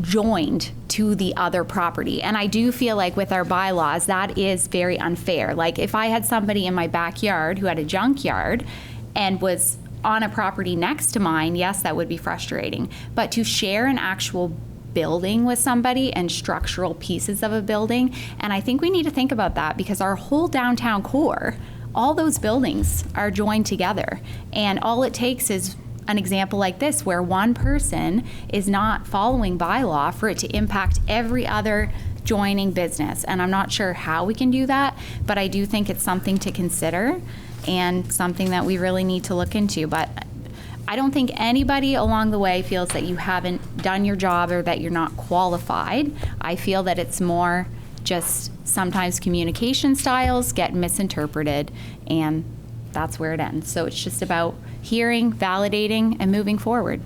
joined to the other property. And I do feel like with our bylaws, that is very unfair. Like if I had somebody in my backyard who had a junkyard and was on a property next to mine, yes, that would be frustrating. But to share an actual building with somebody and structural pieces of a building, and I think we need to think about that because our whole downtown core, all those buildings are joined together. And all it takes is an example like this where one person is not following bylaw for it to impact every other joining business. And I'm not sure how we can do that, but I do think it's something to consider and something that we really need to look into. But I don't think anybody along the way feels that you haven't done your job or that you're not qualified. I feel that it's more just sometimes communication styles get misinterpreted, and that's where it ends. So it's just about hearing, validating, and moving forward.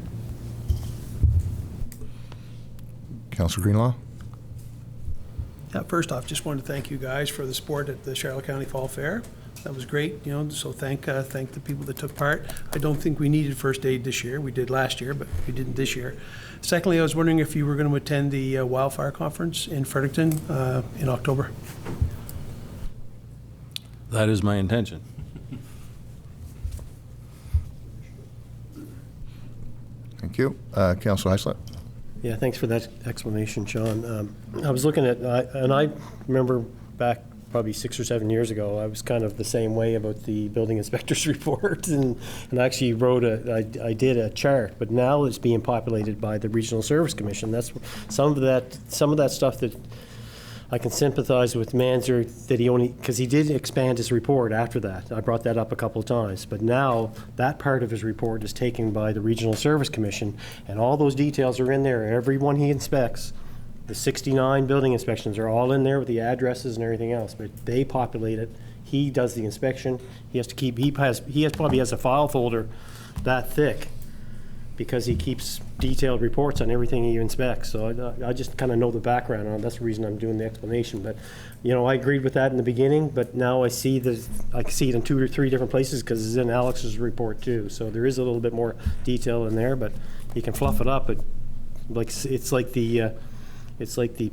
Councilor Greenlaw? First off, just wanted to thank you guys for the support at the Charlotte County Fall Fair. That was great, so thank the people that took part. I don't think we needed first aid this year. We did last year, but we didn't this year. Secondly, I was wondering if you were going to attend the wildfire conference in Fredericton in October. That is my intention. Thank you. Councilor Heislett? Yeah, thanks for that explanation, Sean. I was looking at, and I remember back probably 6 or 7 years ago, I was kind of the same way about the building inspector's report, and actually I did a chart, but now it's being populated by the Regional Service Commission. That's some of that stuff that I can sympathize with Manzer, that because he did expand his report after that. I brought that up a couple of times, but now that part of his report is taken by the Regional Service Commission, and all those details are in there. Every one he inspects, the 69 building inspections are all in there with the addresses and everything else, but they populate it. He does the inspection. He has to keep, probably has a file folder that thick because he keeps detailed reports on everything he inspects. So I just kind of know the background on it. That's the reason I'm doing the explanation. But, I agreed with that in the beginning, but now I see it in 2 or 3 different places because it's in Alex's report too. So there is a little bit more detail in there, but you can fluff it up. But it's like the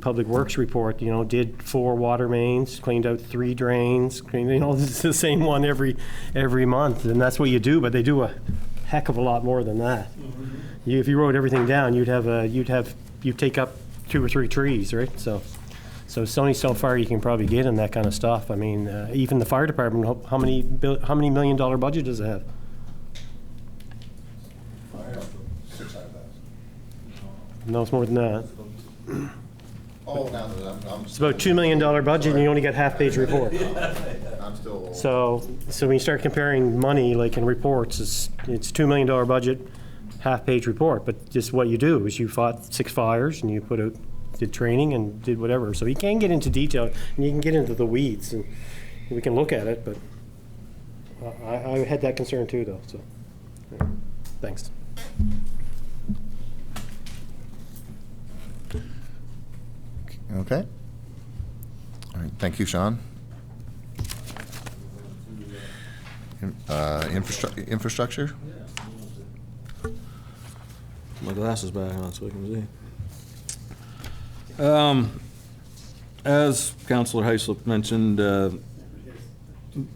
Public Works report, did 4 water mains, cleaned out 3 drains, it's the same one every month, and that's what you do, but they do a heck of a lot more than that. If you wrote everything down, you'd take up 2 or 3 trees, right? So it's only so far you can probably get in that kind of stuff. I mean, even the fire department, how many $1 million budget does it have? No, it's more than that. Oh, now that I'm It's about $2 million budget, and you only get half-page report. I'm still. So when you start comparing money, like in reports, it's $2 million budget, half-page report. But just what you do is you fought 6 fires, and you did training and did whatever. So you can get into detail, and you can get into the weeds, and we can look at it. But I had that concern too, though. So yeah. Thanks. Okay. All right. Thank you, Sean. Infrastructure? My glasses back on so I can see. As Councillor Heislip mentioned,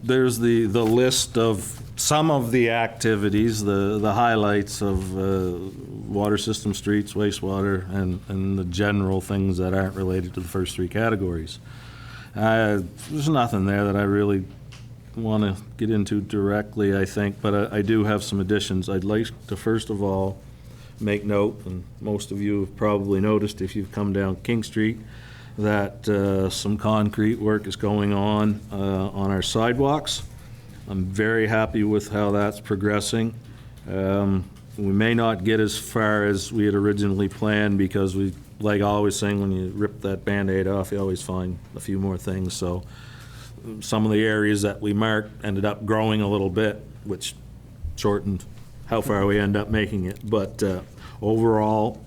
there's the list of some of the activities, the highlights of water system, streets, wastewater, and the general things that aren't related to the first 3 categories. There's nothing there that I really want to get into directly, I think, but I do have some additions. I'd like to first of all make note, and most of you have probably noticed if you've come down King Street, that some concrete work is going on our sidewalks. I'm very happy with how that's progressing. We may not get as far as we had originally planned because we, like I always saying, when you rip that Band-Aid off, you always find a few more things. So some of the areas that we marked ended up growing a little bit, which shortened how far we end up making it. But overall,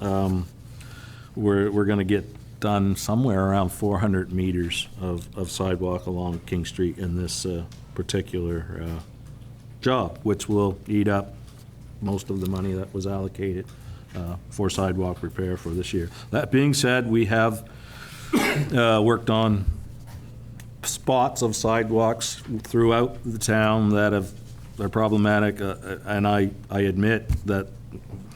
we're going to get done somewhere around 400 meters of sidewalk along King Street in this particular job, which will eat up most of the money that was allocated for sidewalk repair for this year. That being said, we have worked on spots of sidewalks throughout the town that are problematic, and I admit that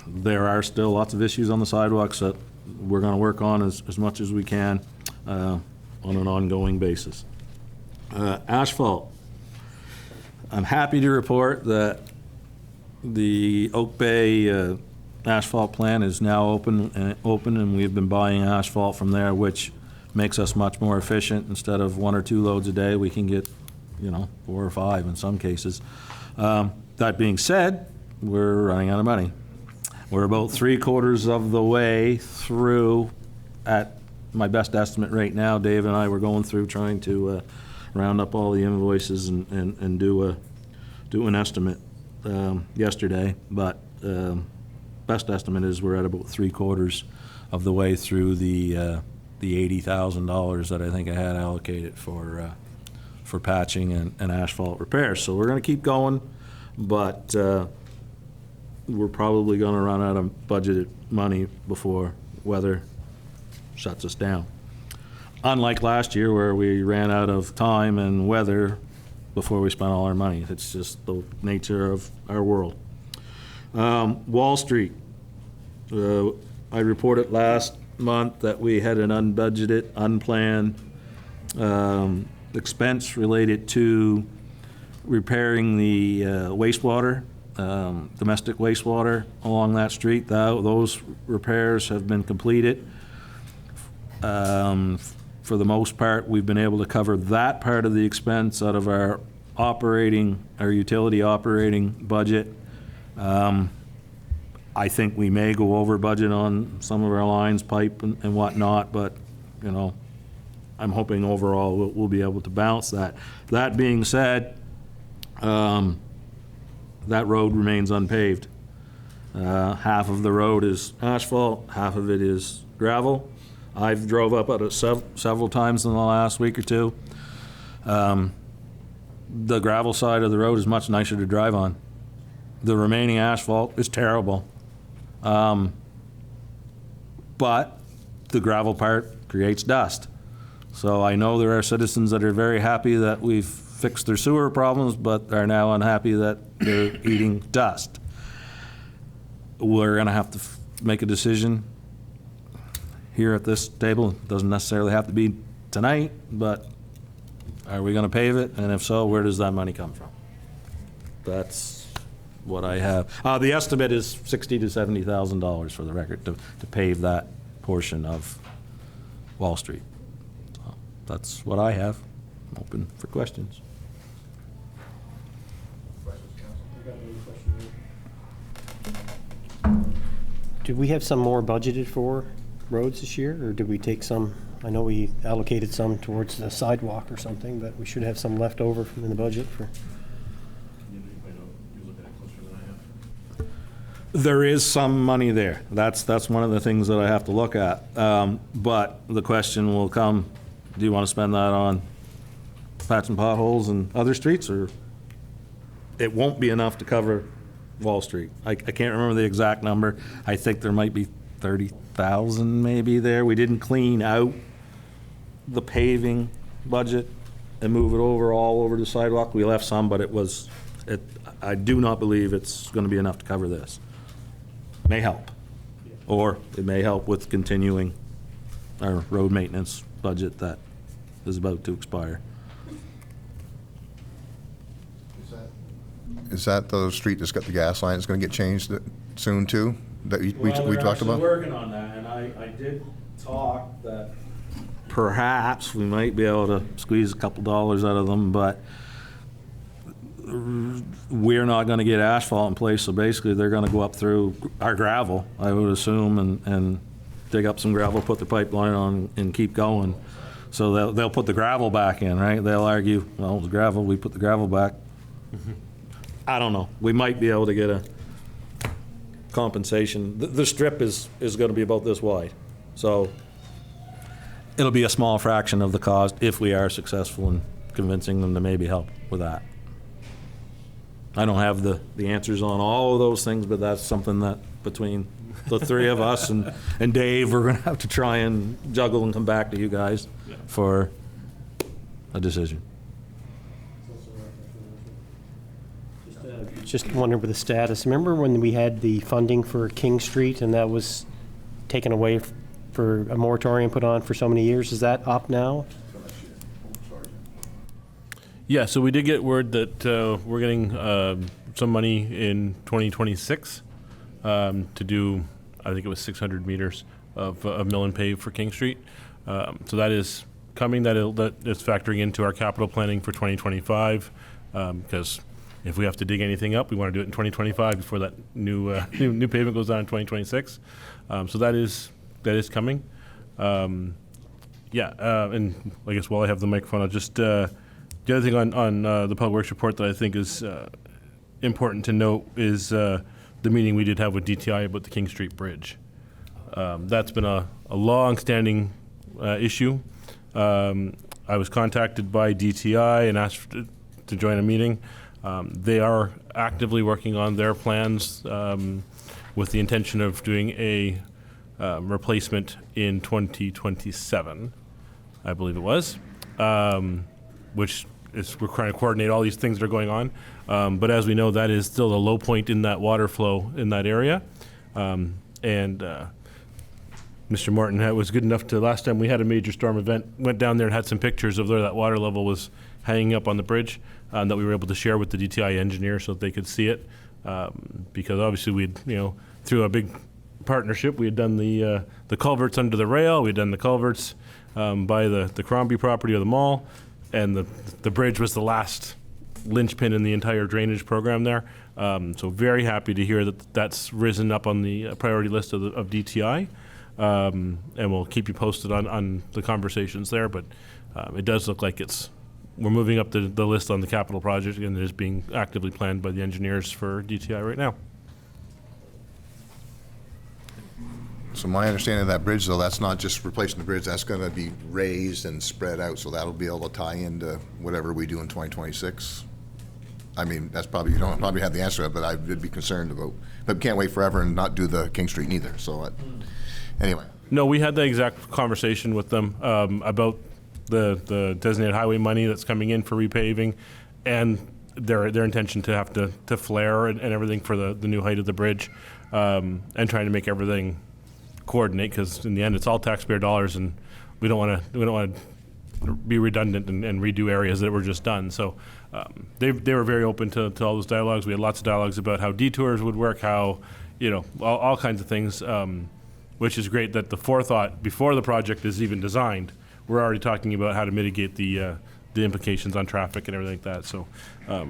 there are still lots of issues on the sidewalks that we're going to work on as much as we can on an ongoing basis. Asphalt. I'm happy to report that the Oak Bay asphalt plant is now open, and we've been buying asphalt from there, which makes us much more efficient. Instead of 1 or 2 loads a day, we can get, 4 or 5 in some cases. That being said, we're running out of money. We're about 3/4 of the way through at my best estimate right now. Dave and I were going through trying to round up all the invoices and do an estimate yesterday, but best estimate is we're at about 3/4 of the way through the the $80,000 that I think I had allocated for patching and asphalt repairs. So we're going to keep going, but we're probably going to run out of budgeted money before weather shuts us down. Unlike last year where we ran out of time and weather before we spent all our money. It's just the nature of our world. Wall Street. I reported last month that we had an unbudgeted, unplanned expense related to repairing the wastewater, domestic wastewater along that street. Those repairs have been completed. For the most part, we've been able to cover that part of the expense out of our utility operating budget. I think we may go over budget on some of our lines, pipe and whatnot, but, you know, I'm hoping overall we'll be able to balance that. That being said, that road remains unpaved. Half of the road is asphalt, half of it is gravel. I've drove up it several times in the last week or two. The gravel side of the road is much nicer to drive on. The remaining asphalt is terrible. But the gravel part creates dust. So I know there are citizens that are very happy that we've fixed their sewer problems, but are now unhappy that they're eating dust. We're going to have to make a decision here at this table. It doesn't necessarily have to be tonight, but are we going to pave it? And if so, where does that money come from? That's what I have. The estimate is $60,000 to $70,000 for the record to pave that portion of Wall Street. So that's what I have. I'm open for questions. Did we have some more budgeted for roads this year, or did we take some? I know we allocated some towards the sidewalk or something, but we should have some left over from in the budget for. There is some money there. That's one of the things that I have to look at. But the question will come, do you want to spend that on patching potholes and other streets, or it won't be enough to cover Wall Street? I can't remember the exact number. I think there might be 30,000 maybe there. We didn't clean out the paving budget and move it all over the sidewalk. We left some, but I do not believe it's going to be enough to cover this. May help, or it may help with continuing our road maintenance budget that is about to expire. Is that the street that's got the gas line that's going to get changed soon too, that we talked about? We're working on that, and I did talk that perhaps we might be able to squeeze a couple dollars out of them, but we're not going to get asphalt in place, so basically they're going to go up through our gravel, I would assume, and dig up some gravel, put the pipeline on, and keep going. So they'll put the gravel back in, right? They'll argue, well, it was gravel, we put the gravel back. I don't know. We might be able to get a compensation. The strip is going to be about this wide, so it'll be a small fraction of the cost if we are successful in convincing them to maybe help with that. I don't have the answers on all of those things, but that's something that between the three of us and Dave, we're going to have to try and juggle and come back to you guys for a decision. Just wondering with the status. Remember when we had the funding for King Street and that was taken away for a moratorium put on for so many years? Is that up now? Yeah, so we did get word that we're getting some money in 2026 to do, I think it was 600 meters of mill and pave for King Street. So that is coming. That is factoring into our capital planning for 2025 because if we have to dig anything up, we want to do it in 2025 before that new pavement goes on in 2026. So that is coming. And I guess while I have the microphone, I'll just the other thing on the Public Works report that I think is important to note is the meeting we did have with DTI about the King Street Bridge. That's been a long-standing issue. I was contacted by DTI and asked to join a meeting. They are actively working on their plans with the intention of doing a replacement in 2027, I believe it was, which is we're trying to coordinate all these things that are going on. But as we know, that is still the low point in that water flow in that area. Mr. Morton was good enough to, last time we had a major storm event, went down there and had some pictures of where that water level was hanging up on the bridge that we were able to share with the DTI engineer so that they could see it. Because obviously we'd, through a big partnership, we had done the culverts under the rail, we had done the culverts by the Crombie property or the mall, and the bridge was the last linchpin in the entire drainage program there. So very happy to hear that that's risen up on the priority list of DTI. And we'll keep you posted on the conversations there, but it does look like we're moving up the list on the capital project, and it is being actively planned by the engineers for DTI right now. So my understanding of that bridge, though, that's not just replacing the bridge, that's going to be raised and spread out, so that'll be able to tie into whatever we do in 2026. I mean, that's probably, you don't probably have the answer to it, but I would be concerned about, but we can't wait forever and not do the King Street neither, so anyway. No, we had the exact conversation with them about the designated highway money that's coming in for repaving, and their intention to have to flare and everything for the new height of the bridge, and trying to make everything coordinate, because in the end it's all taxpayer dollars, and we don't want to be redundant and redo areas that were just done. So they were very open to all those dialogues. We had lots of dialogues about how detours would work, how all kinds of things, which is great that the forethought before the project is even designed. We're already talking about how to mitigate the implications on traffic and everything like that. So I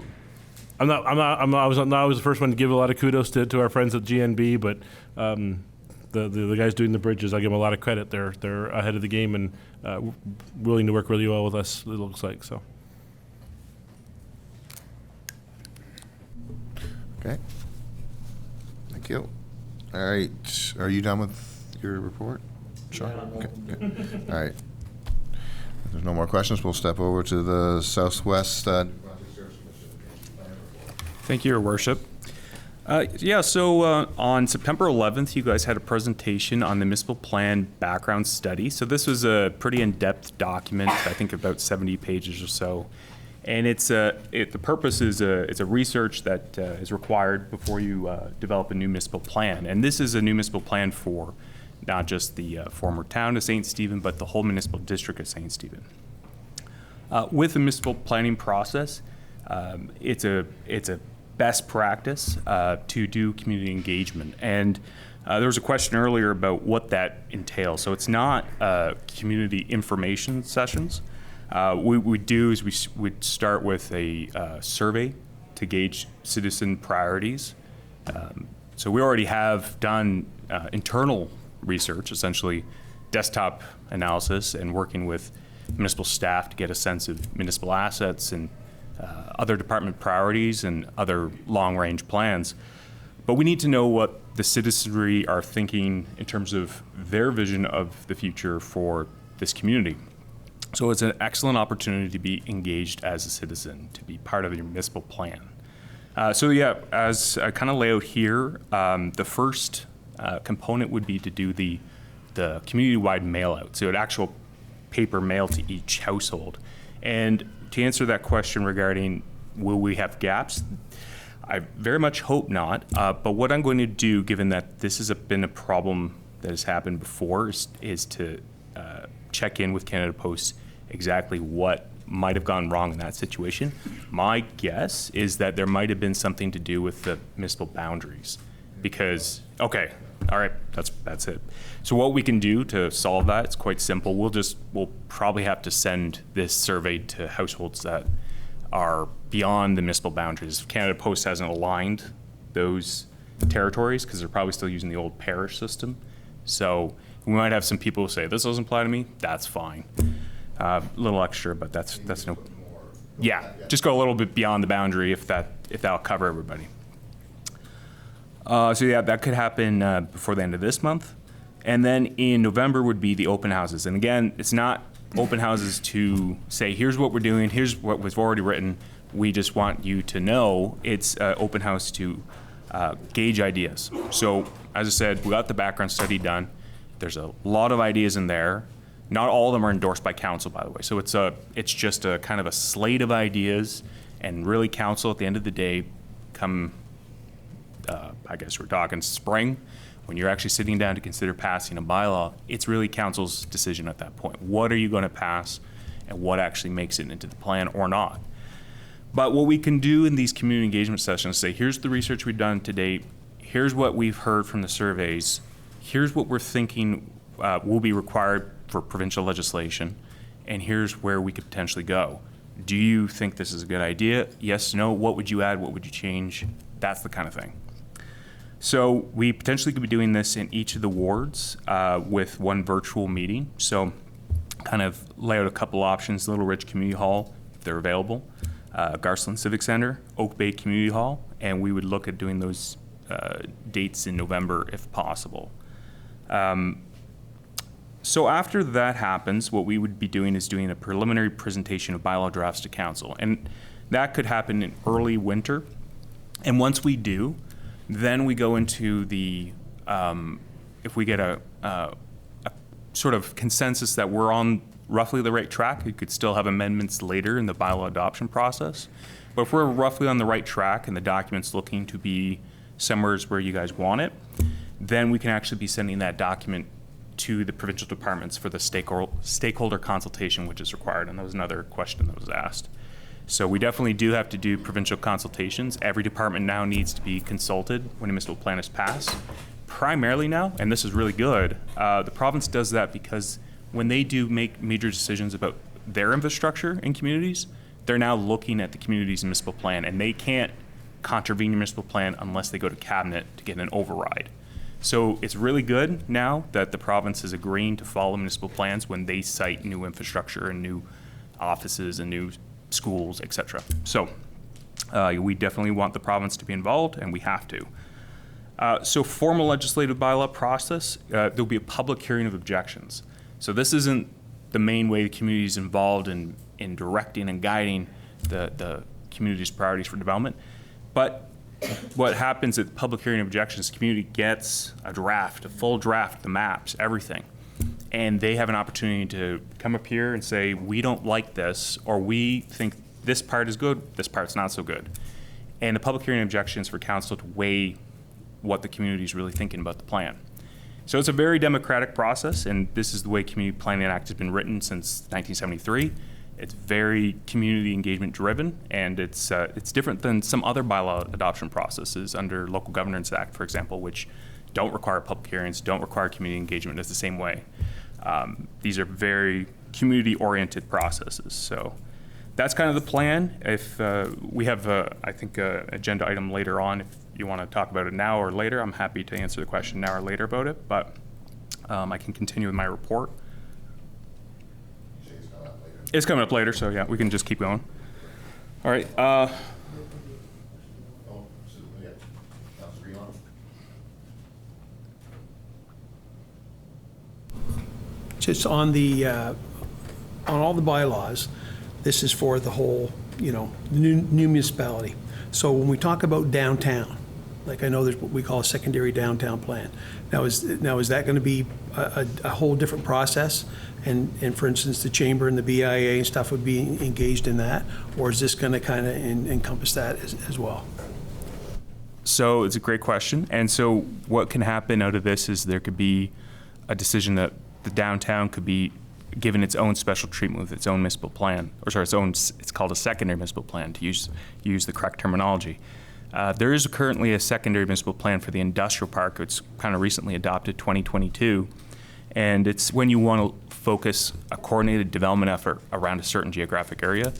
was the first one to give a lot of kudos to our friends at GNB, but the guys doing the bridges, I give them a lot of credit. They're ahead of the game and willing to work really well with us, it looks like. So. Okay. Thank you. All right. Are you done with your report, Sean? Okay. Good. All right. If there's no more questions, we'll step over to the Southwest. Thank you, Your Worship. So on September 11th, you guys had a presentation on the municipal plan background study. So this was a pretty in-depth document, I think about 70 pages or so. And the purpose is it's a research that is required before you develop a new municipal plan. And this is a new municipal plan for not just the former town of St. Stephen, but the whole municipal district of St. Stephen. With the municipal planning process, it's a best practice to do community engagement. And there was a question earlier about what that entails. So it's not community information sessions. What we do is we'd start with a survey to gauge citizen priorities. So we already have done internal research, essentially desktop analysis, and working with municipal staff to get a sense of municipal assets and other department priorities and other long-range plans. But we need to know what the citizenry are thinking in terms of their vision of the future for this community. So it's an excellent opportunity to be engaged as a citizen, to be part of your municipal plan. As I kind of lay out here, the first component would be to do the community-wide mail-out, so an actual paper mail to each household. And to answer that question regarding will we have gaps, I very much hope not. But what I'm going to do, given that this has been a problem that has happened before, is to check in with Canada Post exactly what might have gone wrong in that situation. My guess is that there might have been something to do with the municipal boundaries, because all right, that's it. So what we can do to solve that, it's quite simple. We'll probably have to send this survey to households that are beyond the municipal boundaries. Canada Post hasn't aligned those territories because they're probably still using the old parish system. So we might have some people who say, this doesn't apply to me, that's fine. A little extra, but that's no, just go a little bit beyond the boundary if that'll cover everybody. That could happen before the end of this month. And then in November would be the open houses. And again, it's not open houses to say, here's what we're doing, here's what was already written. We just want you to know. It's open house to gauge ideas. So as I said, we got the background study done. There's a lot of ideas in there. Not all of them are endorsed by council, by the way. So it's just a kind of a slate of ideas, and really council at the end of the day come, I guess we're talking spring, when you're actually sitting down to consider passing a bylaw, it's really council's decision at that point. What are you going to pass, and what actually makes it into the plan or not? But what we can do in these community engagement sessions is say, here's the research we've done to date, here's what we've heard from the surveys, here's what we're thinking will be required for provincial legislation, and here's where we could potentially go. Do you think this is a good idea? Yes, no, what would you add, what would you change? That's the kind of thing. So we potentially could be doing this in each of the wards with one virtual meeting. So kind of lay out a couple options: Little Ridge Community Hall, if they're available, Garceland Civic Center, Oak Bay Community Hall, and we would look at doing those dates in November if possible. So after that happens, what we would be doing is doing a preliminary presentation of bylaw drafts to council, and that could happen in early winter. And once we do, then we go into the, if we get a sort of consensus that we're on roughly the right track, we could still have amendments later in the bylaw adoption process. But if we're roughly on the right track and the document's looking to be somewhere where you guys want it, then we can actually be sending that document to the provincial departments for the stakeholder consultation, which is required. And that was another question that was asked. So we definitely do have to do provincial consultations. Every department now needs to be consulted when a municipal plan is passed. Primarily now, and this is really good, the province does that because when they do make major decisions about their infrastructure in communities, they're now looking at the community's municipal plan, and they can't contravene your municipal plan unless they go to cabinet to get an override. So it's really good now that the province is agreeing to follow municipal plans when they cite new infrastructure and new offices and new schools, etc. So we definitely want the province to be involved, and we have to. So formal legislative bylaw process, there'll be a public hearing of objections. So this isn't the main way the community is involved in directing and guiding the community's priorities for development. But what happens at public hearing of objections, the community gets a draft, a full draft, the maps, everything. And they have an opportunity to come up here and say, we don't like this, or we think this part is good, this part's not so good. And the public hearing objections for council to weigh what the community is really thinking about the plan. So it's a very democratic process, and this is the way Community Planning Act has been written since 1973. It's very community engagement driven, and it's different than some other bylaw adoption processes under Local Governance Act, for example, which don't require public hearings, don't require community engagement. It's the same way. These are very community-oriented processes. So that's kind of the plan. If we have, I think, an agenda item later on, if you want to talk about it now or later, I'm happy to answer the question now or later about it, but I can continue with my report. It's coming up later, so yeah, we can just keep going. All right. Just on the, on all the bylaws, this is for the whole, new municipality. So when we talk about downtown, like I know there's what we call a secondary downtown plan. Now is that going to be a whole different process? And for instance, the chamber and the BIA and stuff would be engaged in that? Or is this going to kind of encompass that as well? So it's a great question. And so what can happen out of this is there could be a decision that the downtown could be given its own special treatment with its own municipal plan, or sorry, it's called a secondary municipal plan, to use the correct terminology. There is currently a secondary municipal plan for the industrial park. It's kind of recently adopted, 2022, and it's when you want to focus a coordinated development effort around a certain geographic area.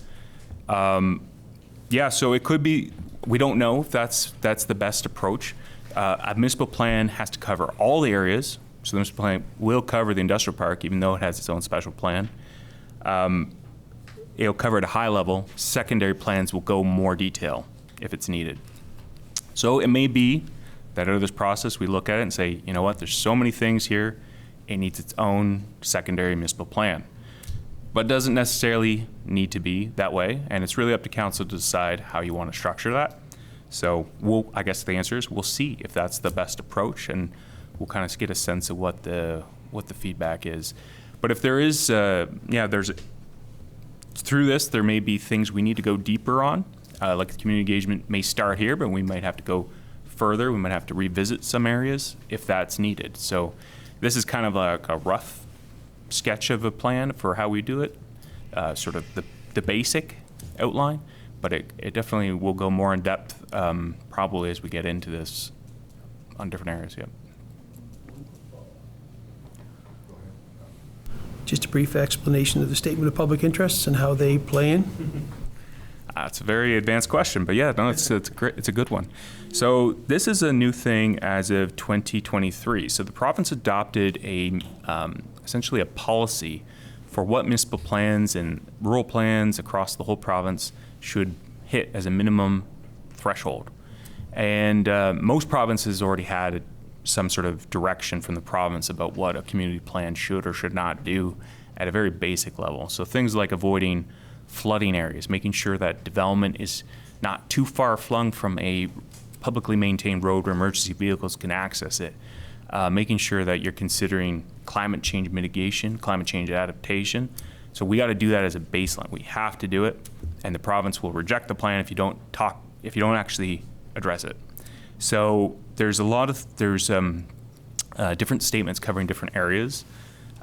Yeah, so it could be, we don't know if that's the best approach. A municipal plan has to cover all the areas. So the municipal plan will cover the industrial park, even though it has its own special plan. It'll cover at a high level. Secondary plans will go more detail if it's needed. So it may be that out of this process, we look at it and say, you know what, there's so many things here. it needs its own secondary municipal plan. But it doesn't necessarily need to be that way, and it's really up to council to decide how you want to structure that. So I guess the answer is we'll see if that's the best approach, and we'll kind of get a sense of what the feedback is. But if there is, through this, there may be things we need to go deeper on. Like the community engagement may start here, but we might have to go further. We might have to revisit some areas if that's needed. So this is kind of like a rough sketch of a plan for how we do it, sort of the basic outline, but it definitely will go more in depth probably as we get into this on different areas. Yeah. Just a brief explanation of the statement of public interests and how they play in. It's a very advanced question, but yeah, no, it's a good one. So this is a new thing as of 2023. So the province adopted essentially a policy for what municipal plans and rural plans across the whole province should hit as a minimum threshold. And most provinces already had some sort of direction from the province about what a community plan should or should not do at a very basic level. So things like avoiding flooding areas, making sure that development is not too far flung from a publicly maintained road where emergency vehicles can access it, making sure that you're considering climate change mitigation, climate change adaptation. So we got to do that as a baseline. We have to do it, and the province will reject the plan if you don't actually address it. So there's different statements covering different areas,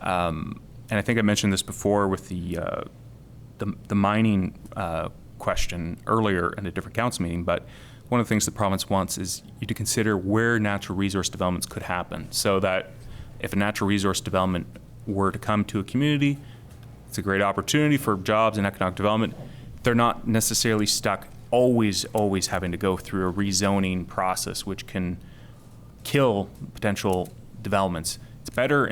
and I think I mentioned this before with the mining question earlier in a different council meeting, but one of the things the province wants is you to consider where natural resource developments could happen, so that if a natural resource development were to come to a community, it's a great opportunity for jobs and economic development. They're not necessarily stuck always having to go through a rezoning process, which can kill potential developments. It's better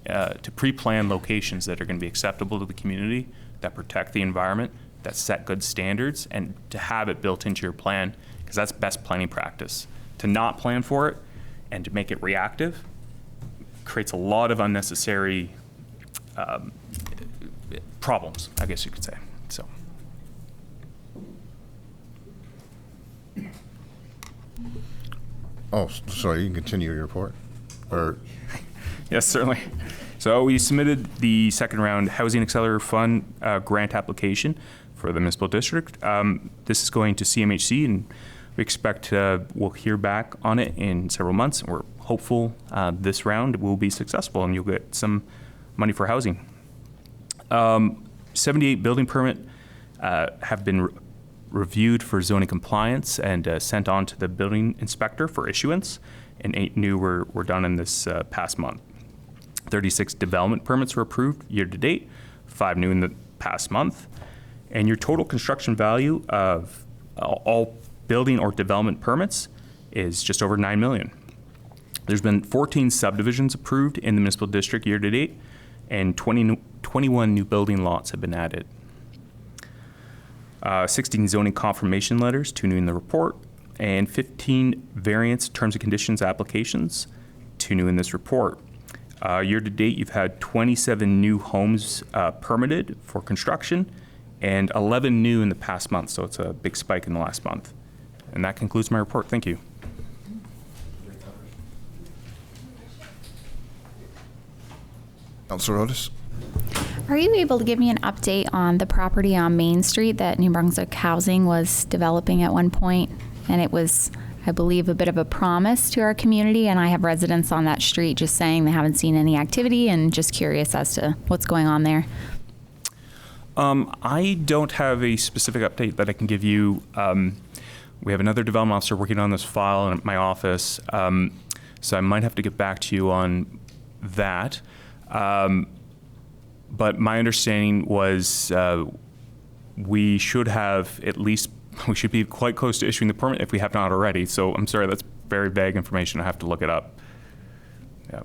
to pre-plan locations that are going to be acceptable to the community, that protect the environment, that set good standards, and to have it built into your plan, because that's best planning practice. To not plan for it and to make it reactive creates a lot of unnecessary problems, I guess you could say. So. Oh, sorry, you can continue your report. Or Yes, certainly. So we submitted the second round Housing Accelerator Fund grant application for the municipal district. This is going to CMHC, and we expect we'll hear back on it in several months. And we're hopeful this round will be successful and you'll get some money for housing. 78 building permit have been reviewed for zoning compliance and sent on to the building inspector for issuance, and 8 new were done in this past month. 36 development permits were approved year to date, 5 new in the past month, and your total construction value of all building or development permits is just over $9 million. There's been 14 subdivisions approved in the municipal district year to date, and 21 new building lots have been added. 16 zoning confirmation letters, 2 new in the report, and 15 variance terms and conditions applications, 2 new in this report. Year to date, you've had 27 new homes permitted for construction and 11 new in the past month, so it's a big spike in the last month. And that concludes my report. Thank you. Councilor Otis? Are you able to give me an update on the property on Main Street that New Brunswick Housing was developing at one point? And it was, I believe, a bit of a promise to our community, and I have residents on that street just saying they haven't seen any activity, and just curious as to what's going on there. I don't have a specific update that I can give you. We have another development officer working on this file in my office, so I might have to get back to you on that. But my understanding was we should be quite close to issuing the permit if we have not already. So I'm sorry, that's very vague information. I have to look it up. Yeah.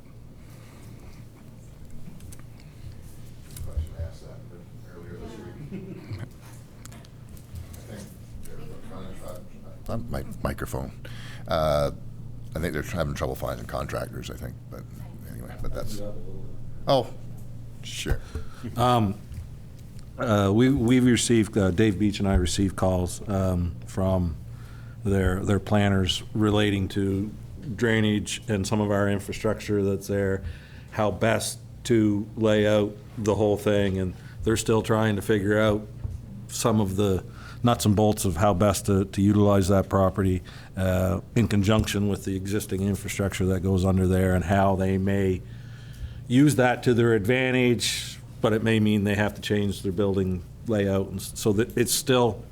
My microphone. I think they're having trouble finding contractors, I think. But anyway, but that's. Oh, sure. We've received, Dave Beach and I received calls from their planners relating to drainage and some of our infrastructure that's there, how best to lay out the whole thing, and they're still trying to figure out some of the nuts and bolts of how best to utilize that property in conjunction with the existing infrastructure that goes under there, and how they may use that to their advantage, but it may mean they have to change their building layout, and so that it's still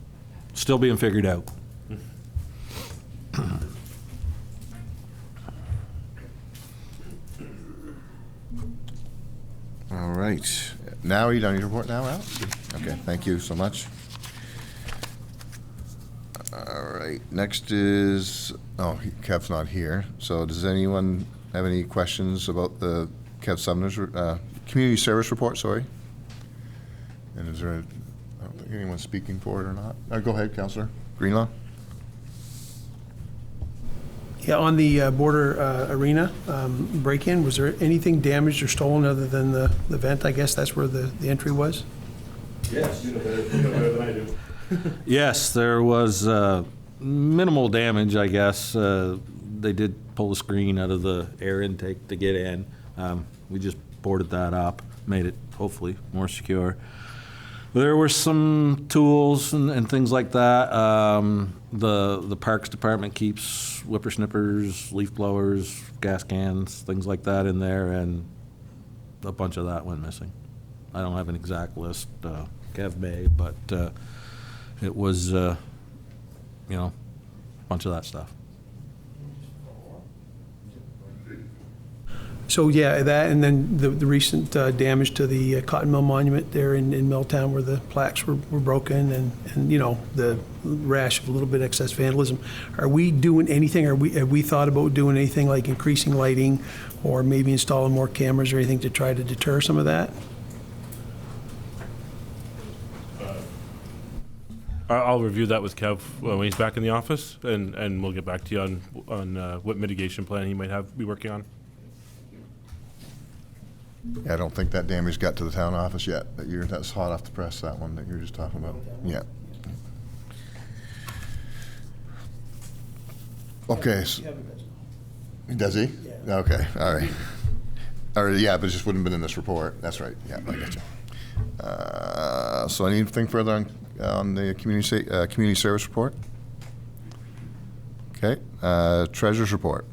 being figured out. All right. Now, you don't need to report now, Al? Okay, thank you so much. All right, next is, Kev's not here. So does anyone have any questions about the Kev Sumner's community service report, sorry? And is there, I don't think anyone's speaking for it or not. Go ahead, Councillor Greenlaw. Yeah, on the border arena break-in, was there anything damaged or stolen other than the vent? I guess that's where the entry was? Yes, you know better than I do. Yes, there was minimal damage, I guess. They did pull the screen out of the air intake to get in. We just boarded that up, made it hopefully more secure. There were some tools and things like that. The Parks Department keeps whippersnippers, leaf blowers, gas cans, things like that in there, and a bunch of that went missing. I don't have an exact list, Kev may, but it was, a bunch of that stuff. So yeah, that, and then the recent damage to the Cotton Mill Monument there in Milltown, where the plaques were broken, and the rash of a little bit excess vandalism. Are we doing anything? Have we thought about doing anything like increasing lighting, or maybe installing more cameras or anything to try to deter some of that? I'll review that with Kev when he's back in the office, and we'll get back to you on what mitigation plan he might be working on. Yeah, I don't think that damage got to the town office yet. That's hot off the press, that one that you're just talking about. Yeah. Okay. Does he? Yeah. Okay, all right. Yeah, but it just wouldn't have been in this report. That's right. Yeah, I got you. So anything further on the community service report? Okay. Treasurer's report.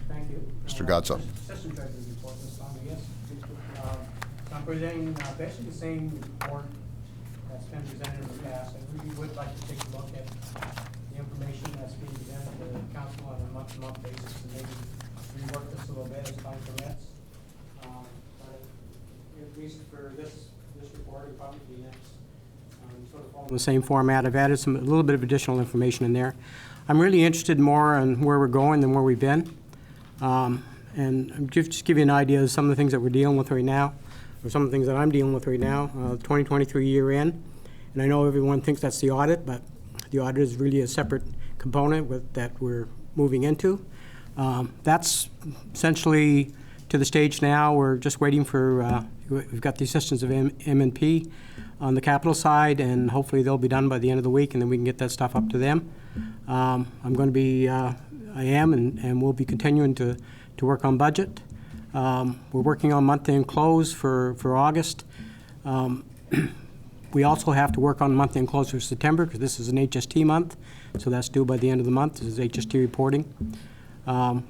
Thank you. Mr. Godso. Assistant Treasurer's report this time, I guess. I'm presenting basically the same report that's been presented in the past. I really would like to take a look at the information that's being presented to the council on a month-to-month basis, and maybe rework this a little bit as time permits. But at least for this report, and probably the next, sort of follow the same format. I've added a little bit of additional information in there. I'm really interested more in where we're going than where we've been. And just give you an idea of some of the things that we're dealing with right now, or some of the things that I'm dealing with right now, 2023 year end. And I know everyone thinks that's the audit, but the audit is really a separate component that we're moving into. That's essentially to the stage now. We're just waiting for, we've got the assistance of M&P on the capital side, and hopefully they'll be done by the end of the week, and then we can get that stuff up to them. I'm going to be, I am and will be continuing to work on budget. We're working on month-end close for August. We also have to work on month-end close for September, because this is an HST month, so that's due by the end of the month. This is HST reporting.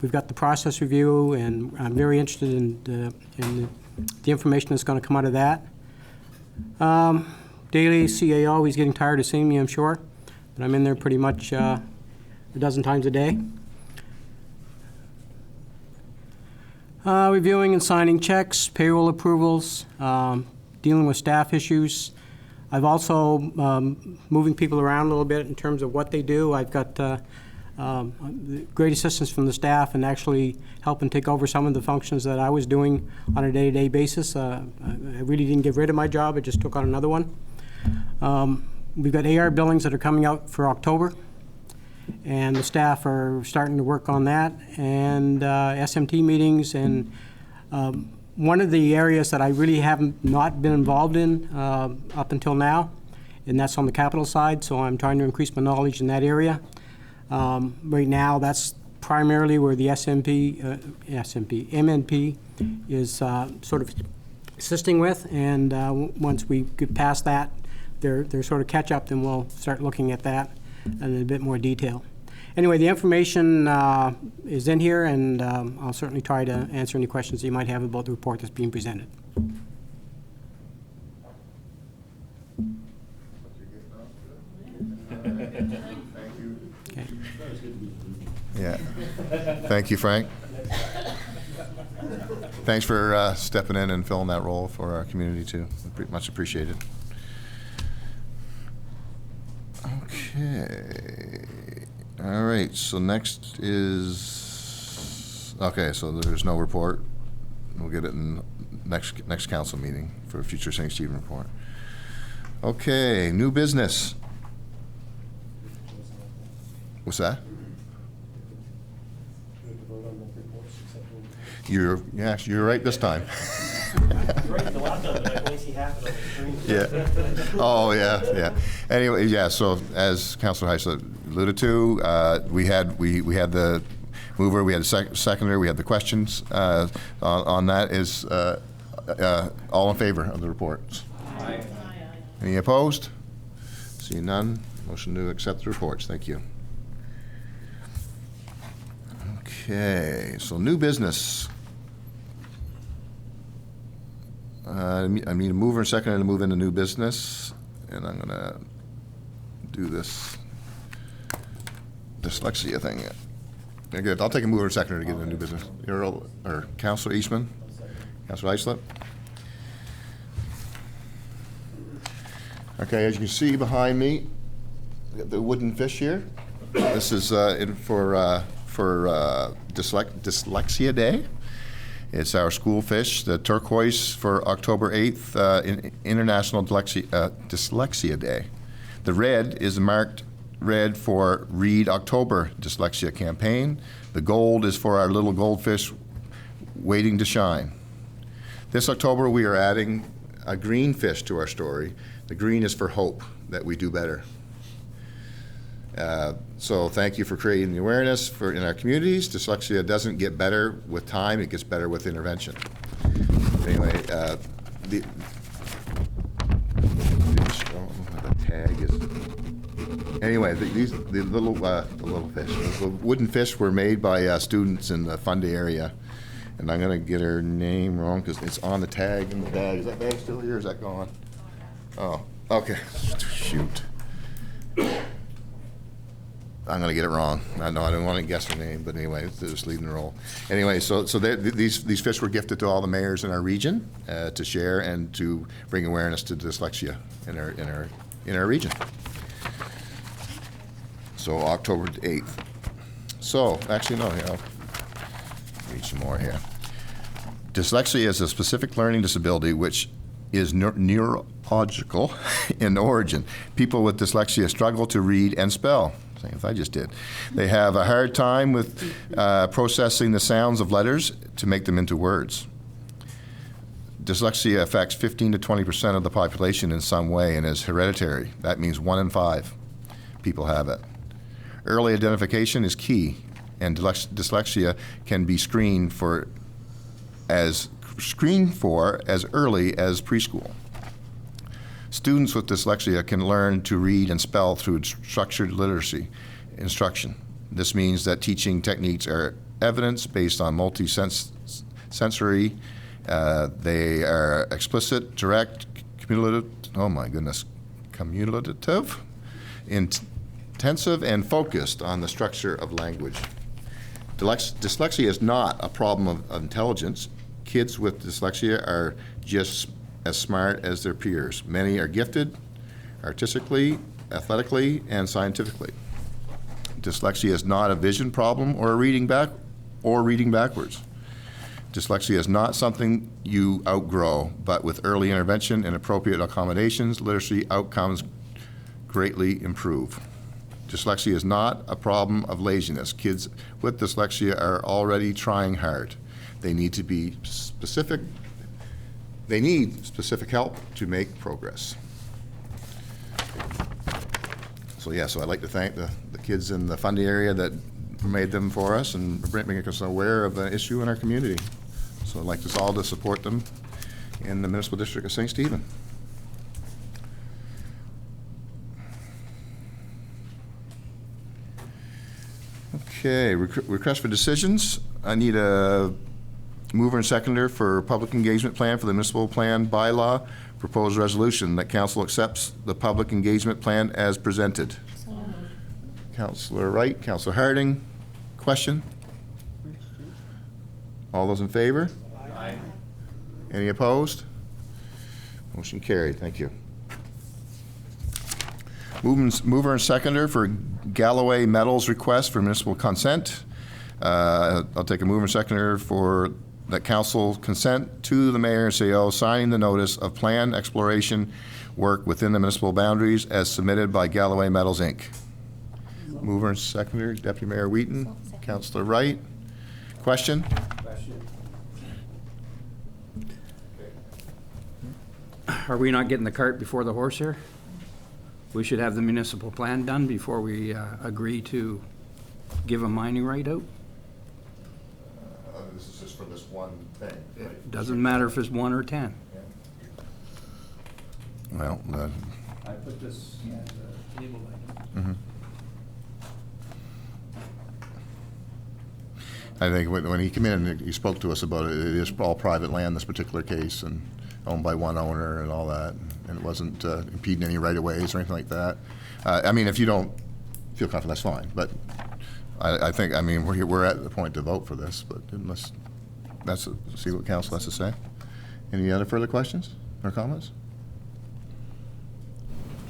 We've got the process review, and I'm very interested in the information that's going to come out of that. Daily CAO, he's getting tired of seeing me, I'm sure, but I'm in there pretty much a dozen times a day. Reviewing and signing checks, payroll approvals, dealing with staff issues. I've also moving people around a little bit in terms of what they do. I've got great assistance from the staff, and actually helping take over some of the functions that I was doing on a day-to-day basis. I really didn't get rid of my job, I just took on another one. We've got AR billings that are coming out for October, and the staff are starting to work on that, and SMT meetings, and one of the areas that I really haven't not been involved in up until now, and that's on the capital side, so I'm trying to increase my knowledge in that area. Right now, that's primarily where the MNP is sort of assisting with, and once we get past that, they're sort of catch up, then we'll start looking at that in a bit more detail. Anyway, the information is in here, and I'll certainly try to answer any questions you might have about the report that's being presented. Okay. Yeah. Thank you, Frank. Thanks for stepping in and filling that role for our community, too. Much appreciated. Okay. All right, so next is, okay, so there's no report. We'll get it in next council meeting for a future St. Stephen report. Okay, new business. What's that? You're right this time. Yeah. Oh, yeah. Anyway, yeah. So as Councilor Heisler alluded to, we had the mover, we had the seconder, we had the questions on that. Is all in favor of the reports? Aye. Any opposed? See none. Motion to accept the reports. Thank you. Okay. So new business. I need a mover and seconder to move into new business, and I'm going to do this dyslexia thing. Yeah, good. I'll take a mover and seconder to get into new business. Or Councilor Eastman, Councilor Islip. Okay, as you can see behind me, we got the wooden fish here. This is for Dyslexia Day. It's our school fish, the turquoise for October 8th, International Dyslexia Day. The red is marked red for Read October Dyslexia Campaign. The gold is for our little goldfish waiting to shine. This October, we are adding a green fish to our story. The green is for hope that we do better. So thank you for creating the awareness in our communities. Dyslexia doesn't get better with time, it gets better with intervention. Anyway, the tag is, anyway, the little fish, the wooden fish were made by students in the Fundy area. And I'm gonna get her name wrong because it's on the tag in the bag. Is that bag still here or is that gone? Oh, okay, shoot. I'm going to get it wrong. I know I don't want to guess her name, but anyway, just leading the role. Anyway, so these fish were gifted to all the mayors in our region to share and to bring awareness to dyslexia in our region. So October 8th. So actually, no, I'll read some more here. Dyslexia is a specific learning disability which is neurological in origin. People with dyslexia struggle to read and spell. Same as I just did. They have a hard time with processing the sounds of letters to make them into words. Dyslexia affects 15 to 20% of the population in some way and is hereditary. That means 1 in 5 people have it. Early identification is key, and dyslexia can be screened for as early as preschool. Students with dyslexia can learn to read and spell through structured literacy instruction. This means that teaching techniques are evidence-based on multi-sensory. They are explicit, direct, cumulative, intensive, and focused on the structure of language. Dyslexia is not a problem of intelligence. Kids with dyslexia are just as smart as their peers. Many are gifted artistically, athletically, and scientifically. Dyslexia is not a vision problem or reading backwards. Dyslexia is not something you outgrow, but with early intervention and appropriate accommodations, literacy outcomes greatly improve. Dyslexia is not a problem of laziness. Kids with dyslexia are already trying hard. They need to be specific they need specific help to make progress. So yeah, so I'd like to thank the kids in the Fundy area that made them for us and making us aware of the issue in our community. So I'd like us all to support them in the Municipal District of St. Stephen. Okay, request for decisions. I need a mover and seconder for public engagement plan for the municipal plan bylaw proposed resolution that council accepts the public engagement plan as presented. Councillor Wright, Councillor Harding, question? All those in favor? Aye. Any opposed? Motion carried, thank you. Mover and seconder for Galloway Metals request for municipal consent. I'll take a mover and seconder for that council consent to the mayor and CEO signing the notice of planned exploration work within the municipal boundaries as submitted by Galloway Metals, Inc. Mover and seconder, Deputy Mayor Wheaton, Councillor Wright. Question? Are we not getting the cart before the horse here? We should have the municipal plan done before we agree to give a mining right out. This is just for this one thing. Right? It doesn't matter if it's 1 or 10. Well, I put this as a table item. I think when he came in and he spoke to us about it, it is all private land, this particular case, and owned by one owner and all that, and it wasn't impeding any right-of-ways or anything like that. I mean, if you don't feel confident, that's fine, but I think, I mean, we're at the point to vote for this, but let's see what council has to say. Any other further questions or comments?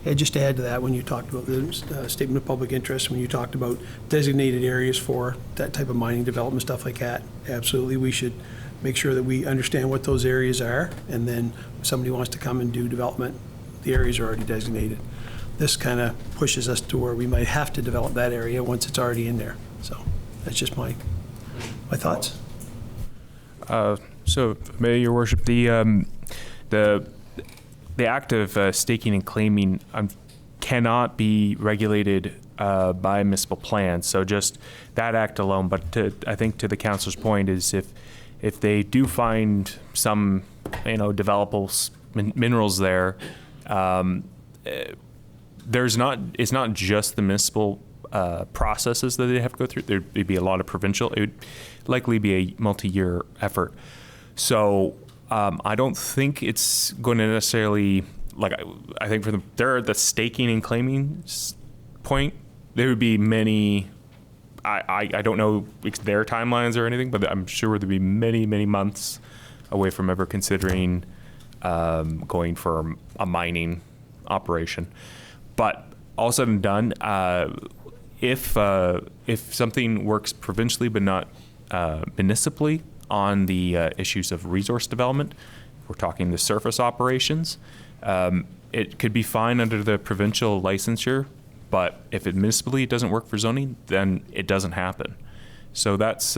Yeah, just to add to that, when you talked about the statement of public interest, when you talked about designated areas for that type of mining development, stuff like that, absolutely, we should make sure that we understand what those areas are, and then if somebody wants to come and do development, the areas are already designated. This kind of pushes us to where we might have to develop that area once it's already in there. So that's just my thoughts. So, May Your Worship, the act of staking and claiming cannot be regulated by municipal plans. So just that act alone. But I think to the councilor's point is if they do find some developable minerals there, it's not just the municipal processes that they have to go through. There'd be a lot of provincial. It would likely be a multi-year effort. So I don't think it's going to necessarily, I think they're at the staking and claiming point. There would be many, I don't know their timelines or anything, but I'm sure there'd be many, many months away from ever considering going for a mining operation. But all said and done, if something works provincially but not municipally on the issues of resource development, we're talking the surface operations, it could be fine under the provincial licensure, but if it municipally doesn't work for zoning, then it doesn't happen. So that's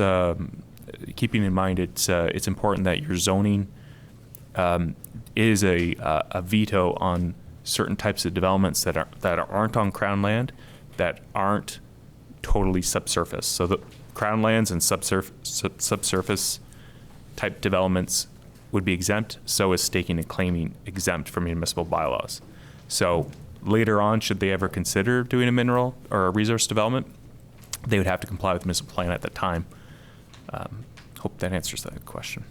keeping in mind it's important that your zoning is a veto on certain types of developments that aren't on Crown land, that aren't totally subsurface. So the Crown lands and subsurface type developments would be exempt, so is staking and claiming exempt from municipal bylaws. So later on, should they ever consider doing a mineral or a resource development, they would have to comply with the municipal plan at that time. Hope that answers that question.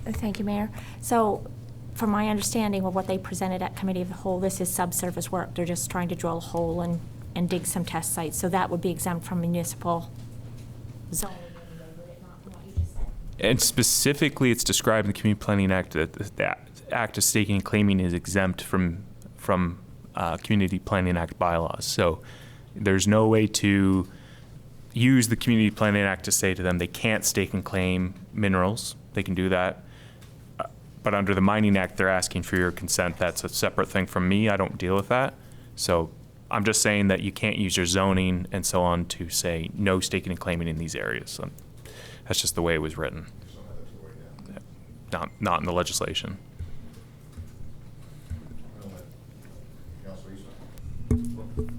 Thank you, Mayor. So from my understanding of what they presented at Committee of the Whole, this is subsurface work. They're just trying to drill a hole and dig some test sites. So that would be exempt from municipal zoning. And specifically, it's described in the Community Planning Act that the act of staking and claiming is exempt from Community Planning Act bylaws. So there's no way to use the Community Planning Act to say to them they can't stake and claim minerals. They can do that. But under the Mining Act, they're asking for your consent. That's a separate thing from me. I don't deal with that. So I'm just saying that you can't use your zoning and so on to say no staking and claiming in these areas. That's just the way it was written. Not in the legislation.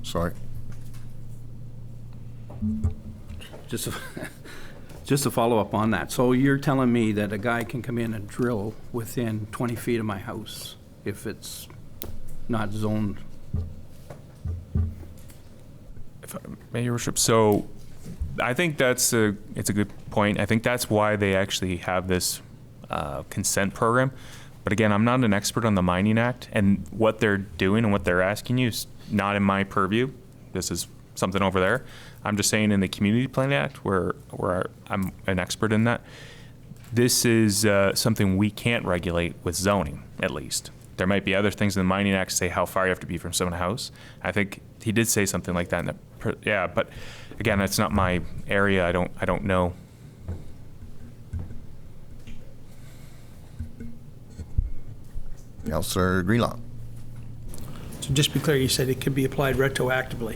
Sorry. Just to follow up on that. So you're telling me that a guy can come in and drill within 20 feet of my house if it's not zoned? Your Worship, so I think it's a good point. I think that's why they actually have this consent program. But again, I'm not an expert on the Mining Act, and what they're doing and what they're asking you is not in my purview. This is something over there. I'm just saying in the Community Plan Act, where I'm an expert in that, this is something we can't regulate with zoning, at least. There might be other things in the Mining Act say how far you have to be from someone's house. I think he did say something like that. Yeah, but again, that's not my area. I don't know. Councillor Greenlaw. So just to be clear, you said it could be applied retroactively.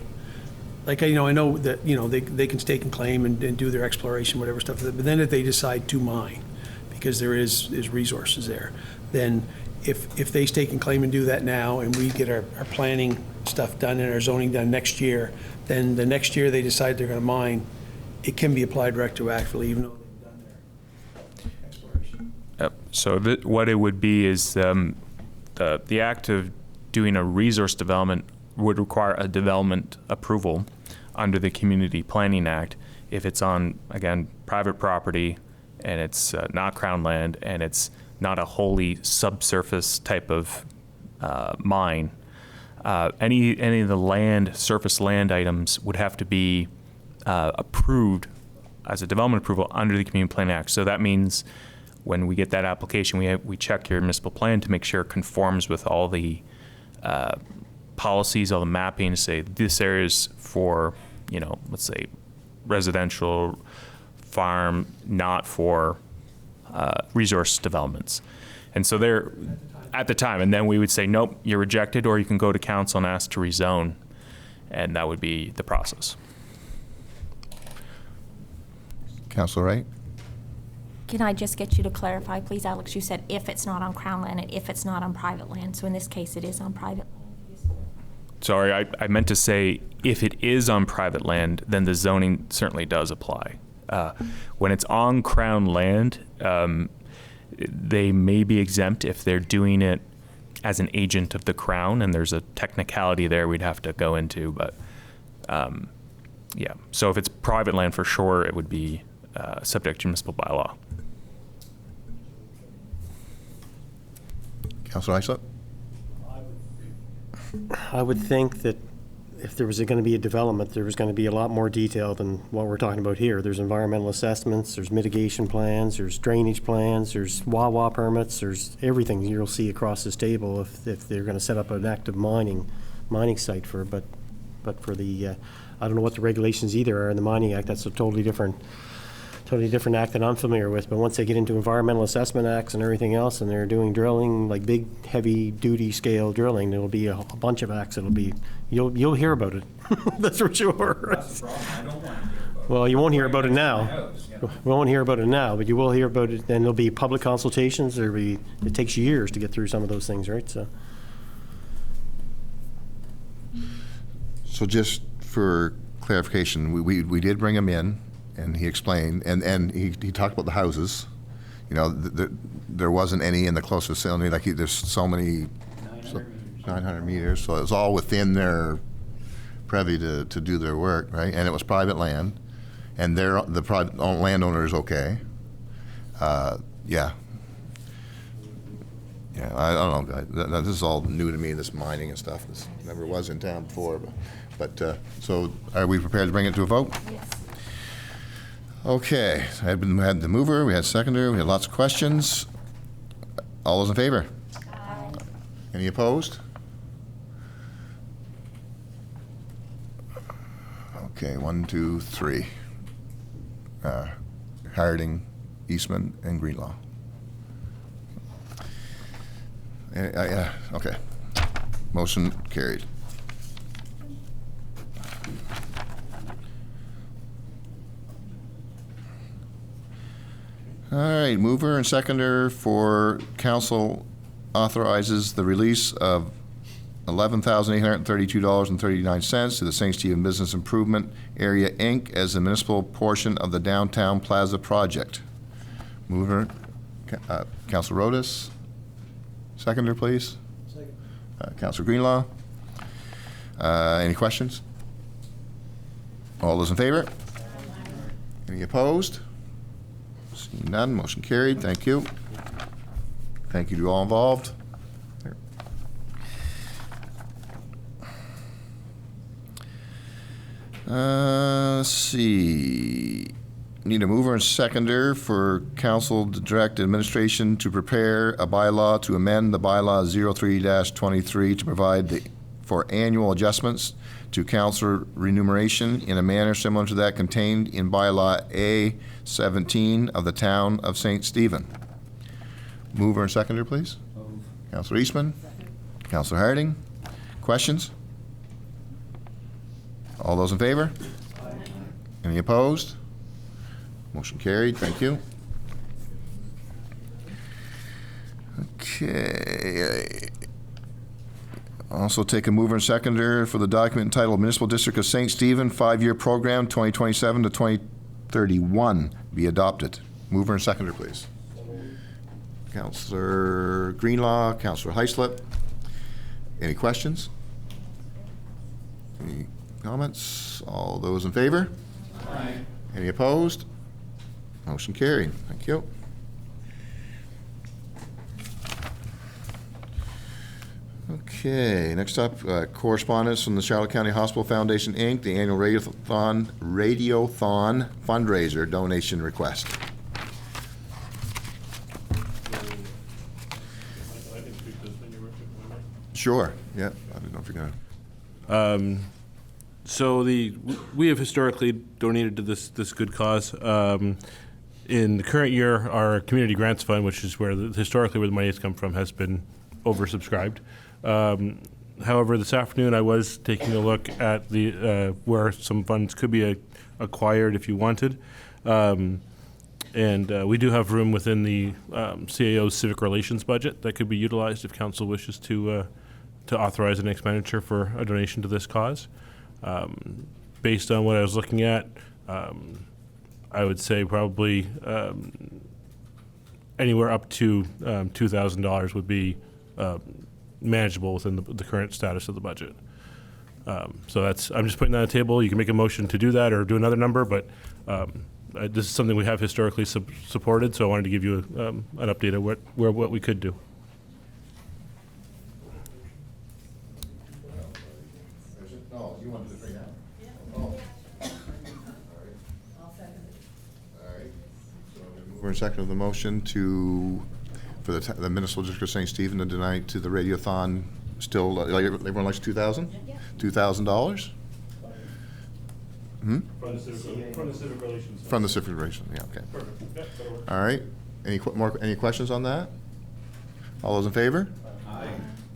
Like, I know that, they can stake and claim and do their exploration, whatever stuff, but then if they decide to mine, because there is resources there, then if they stake and claim and do that now, and we get our planning stuff done and our zoning done next year, then the next year they decide they're gonna mine, it can be applied retroactively, even though they've done their exploration. So what it would be is the act of doing a resource development would require a development approval under the Community Planning Act if it's on, again, private property and it's not Crown land and it's not a wholly subsurface type of mine. Any of the surface land items would have to be approved as a development approval under the Community Planning Act. So that means when we get that application, we check your municipal plan to make sure it conforms with all the policies, all the mapping, say this area is for, let's say residential farm, not for resource developments. And so they're at the time, and then we would say, nope, you're rejected, or you can go to council and ask to rezone, and that would be the process. Councillor Wright? Can I just get you to clarify, please, Alex? You said if it's not on Crown land and if it's not on private land. So in this case, it is on private land. Sorry, I meant to say if it is on private land, then the zoning certainly does apply. When it's on Crown land, they may be exempt if they're doing it as an agent of the Crown, and there's a technicality there we'd have to go into, but yeah. So if it's private land, for sure, it would be subject to municipal bylaw. Councillor Islip? I would think that if there was going to be a development, there was going to be a lot more detail than what we're talking about here. There's environmental assessments, there's mitigation plans, there's drainage plans, there's WA permits, there's everything you'll see across this table if they're going to set up an active mining site for, but for the, I don't know what the regulations either are in the Mining Act. That's a totally different act that I'm familiar with, but once they get into environmental assessment acts and everything else, and they're doing drilling, like big, heavy-duty scale drilling, there'll be a bunch of acts that'll be, you'll hear about it. That's for sure. That's the problem. I don't want to hear about it. Well, you won't hear about it now. House, you know? We won't hear about it now, but you will hear about it, and there'll be public consultations. It takes years to get through some of those things, right? So just for clarification, we did bring him in, and he explained, and he talked about the houses. There wasn't any in the close vicinity. Like there's so many, 900 meters. So it was all within their privy to do their work, right? And it was private land, and the private landowner is okay. Yeah. I don't know. This is all new to me. This mining and stuff. This never was in town before. But so are we prepared to bring it to a vote? Yes. Okay, we had the mover, we had seconder, we had lots of questions. All those in favor? Aye. Any opposed? Okay, 1, 2, 3. Harding, Eastman, and Greenlaw. Yeah, okay. Motion carried. All right, mover and seconder for council authorizes the release of $11,832.39 to the St. Stephen Business Improvement Area, Inc. as the municipal portion of the Downtown Plaza project. Mover, Councilor Rodas. Seconder, please. Second. Councilor Greenlaw. Any questions? All those in favor? Any opposed? Seeing none, motion carried. Thank you. Thank you to all involved. Let's see. Need a mover and seconder for council to direct administration to prepare a bylaw to amend the bylaw 03-23 to provide for annual adjustments to councillor remuneration in a manner similar to that contained in bylaw A17 of the town of St. Stephen. Mover and seconder, please. Councillor Eastman. Councillor Harding. Questions? All those in favor? Any opposed? Motion carried. Thank you. Okay. Also take a mover and seconder for the document entitled Municipal District of St. Stephen 5-Year Program 2027 to 2031 be adopted. Mover and seconder, please. Councillor Greenlaw, Councillor Heislip. Any questions? Any comments? All those in favor? Aye. Any opposed? Motion carried. Thank you. Okay, next up, correspondence from the Charlotte County Hospital Foundation, Inc., the annual Radiothon fundraiser donation request. Sure, yeah, I don't know if you're gonna. So we have historically donated to this good cause. In the current year, our community grants fund, which is historically where the money has come from, has been oversubscribed. However, this afternoon I was taking a look at the where some funds could be acquired if you wanted, and we do have room within the CAO's civic relations budget that could be utilized if council wishes to authorize an expenditure for a donation to this cause. Based on what I was looking at, I would say probably anywhere up to $2,000 would be manageable within the current status of the budget. So I'm just putting that on the table. You can make a motion to do that or do another number, but this is something we have historically supported, so I wanted to give you an update of what we could do. No, you wanted to bring that? Oh. All right. I'll second it. All right. So mover and seconder of the motion for the Municipal District of St. Stephen to deny to the Radiothon. Still, everyone likes $2,000? Yeah. $2,000? From the civic relations. From the civic relations, yeah, okay. Perfect. Yeah, that'll work. All right. Any questions on that? All those in favor? Aye.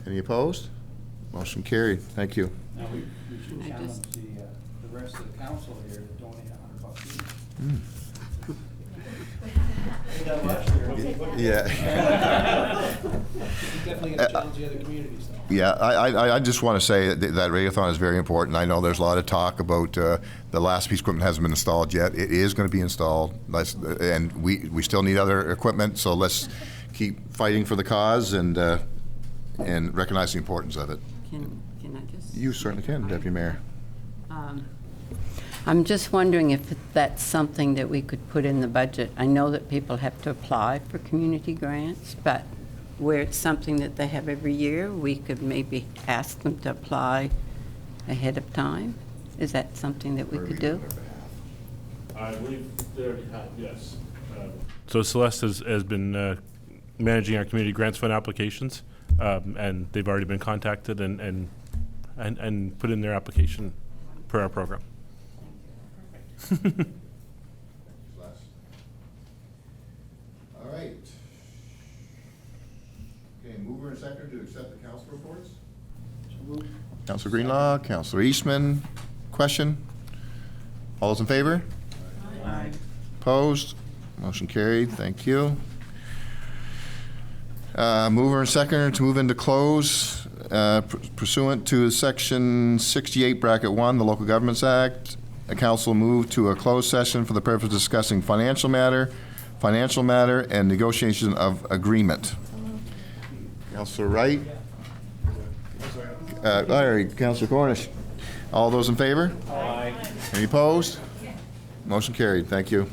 Any opposed? Motion carried. Thank you. Now, we should challenge the rest of the council here to donate $100 each. Yeah. Definitely going to challenge the other communities, though. Yeah, I just want to say that Radiothon is very important. I know there's a lot of talk about the last piece of equipment hasn't been installed yet. It is going to be installed, and we still need other equipment, so let's keep fighting for the cause and recognize the importance of it. Can I just? You certainly can, Deputy Mayor. I'm just wondering if that's something that we could put in the budget. I know that people have to apply for community grants, but where it's something that they have every year, we could maybe ask them to apply ahead of time. Is that something that we could do? I believe they already have, yes. So Celeste has been managing our community grants fund applications, and they've already been contacted and put in their application per our program. All right. Okay, mover and seconder to accept the council reports. Councilor Greenlaw, Councilor Eastman. Question? All those in favor? Aye. Opposed? Motion carried. Thank you. Mover and seconder to move into close pursuant to Section 68, Bracket 1, the Local Governments Act. The council moved to a closed session for the purpose of discussing financial matter, and negotiation of agreement. Councilor Wright? Councilor Cornish? All those in favor? Aye. Any opposed? Motion carried. Thank you.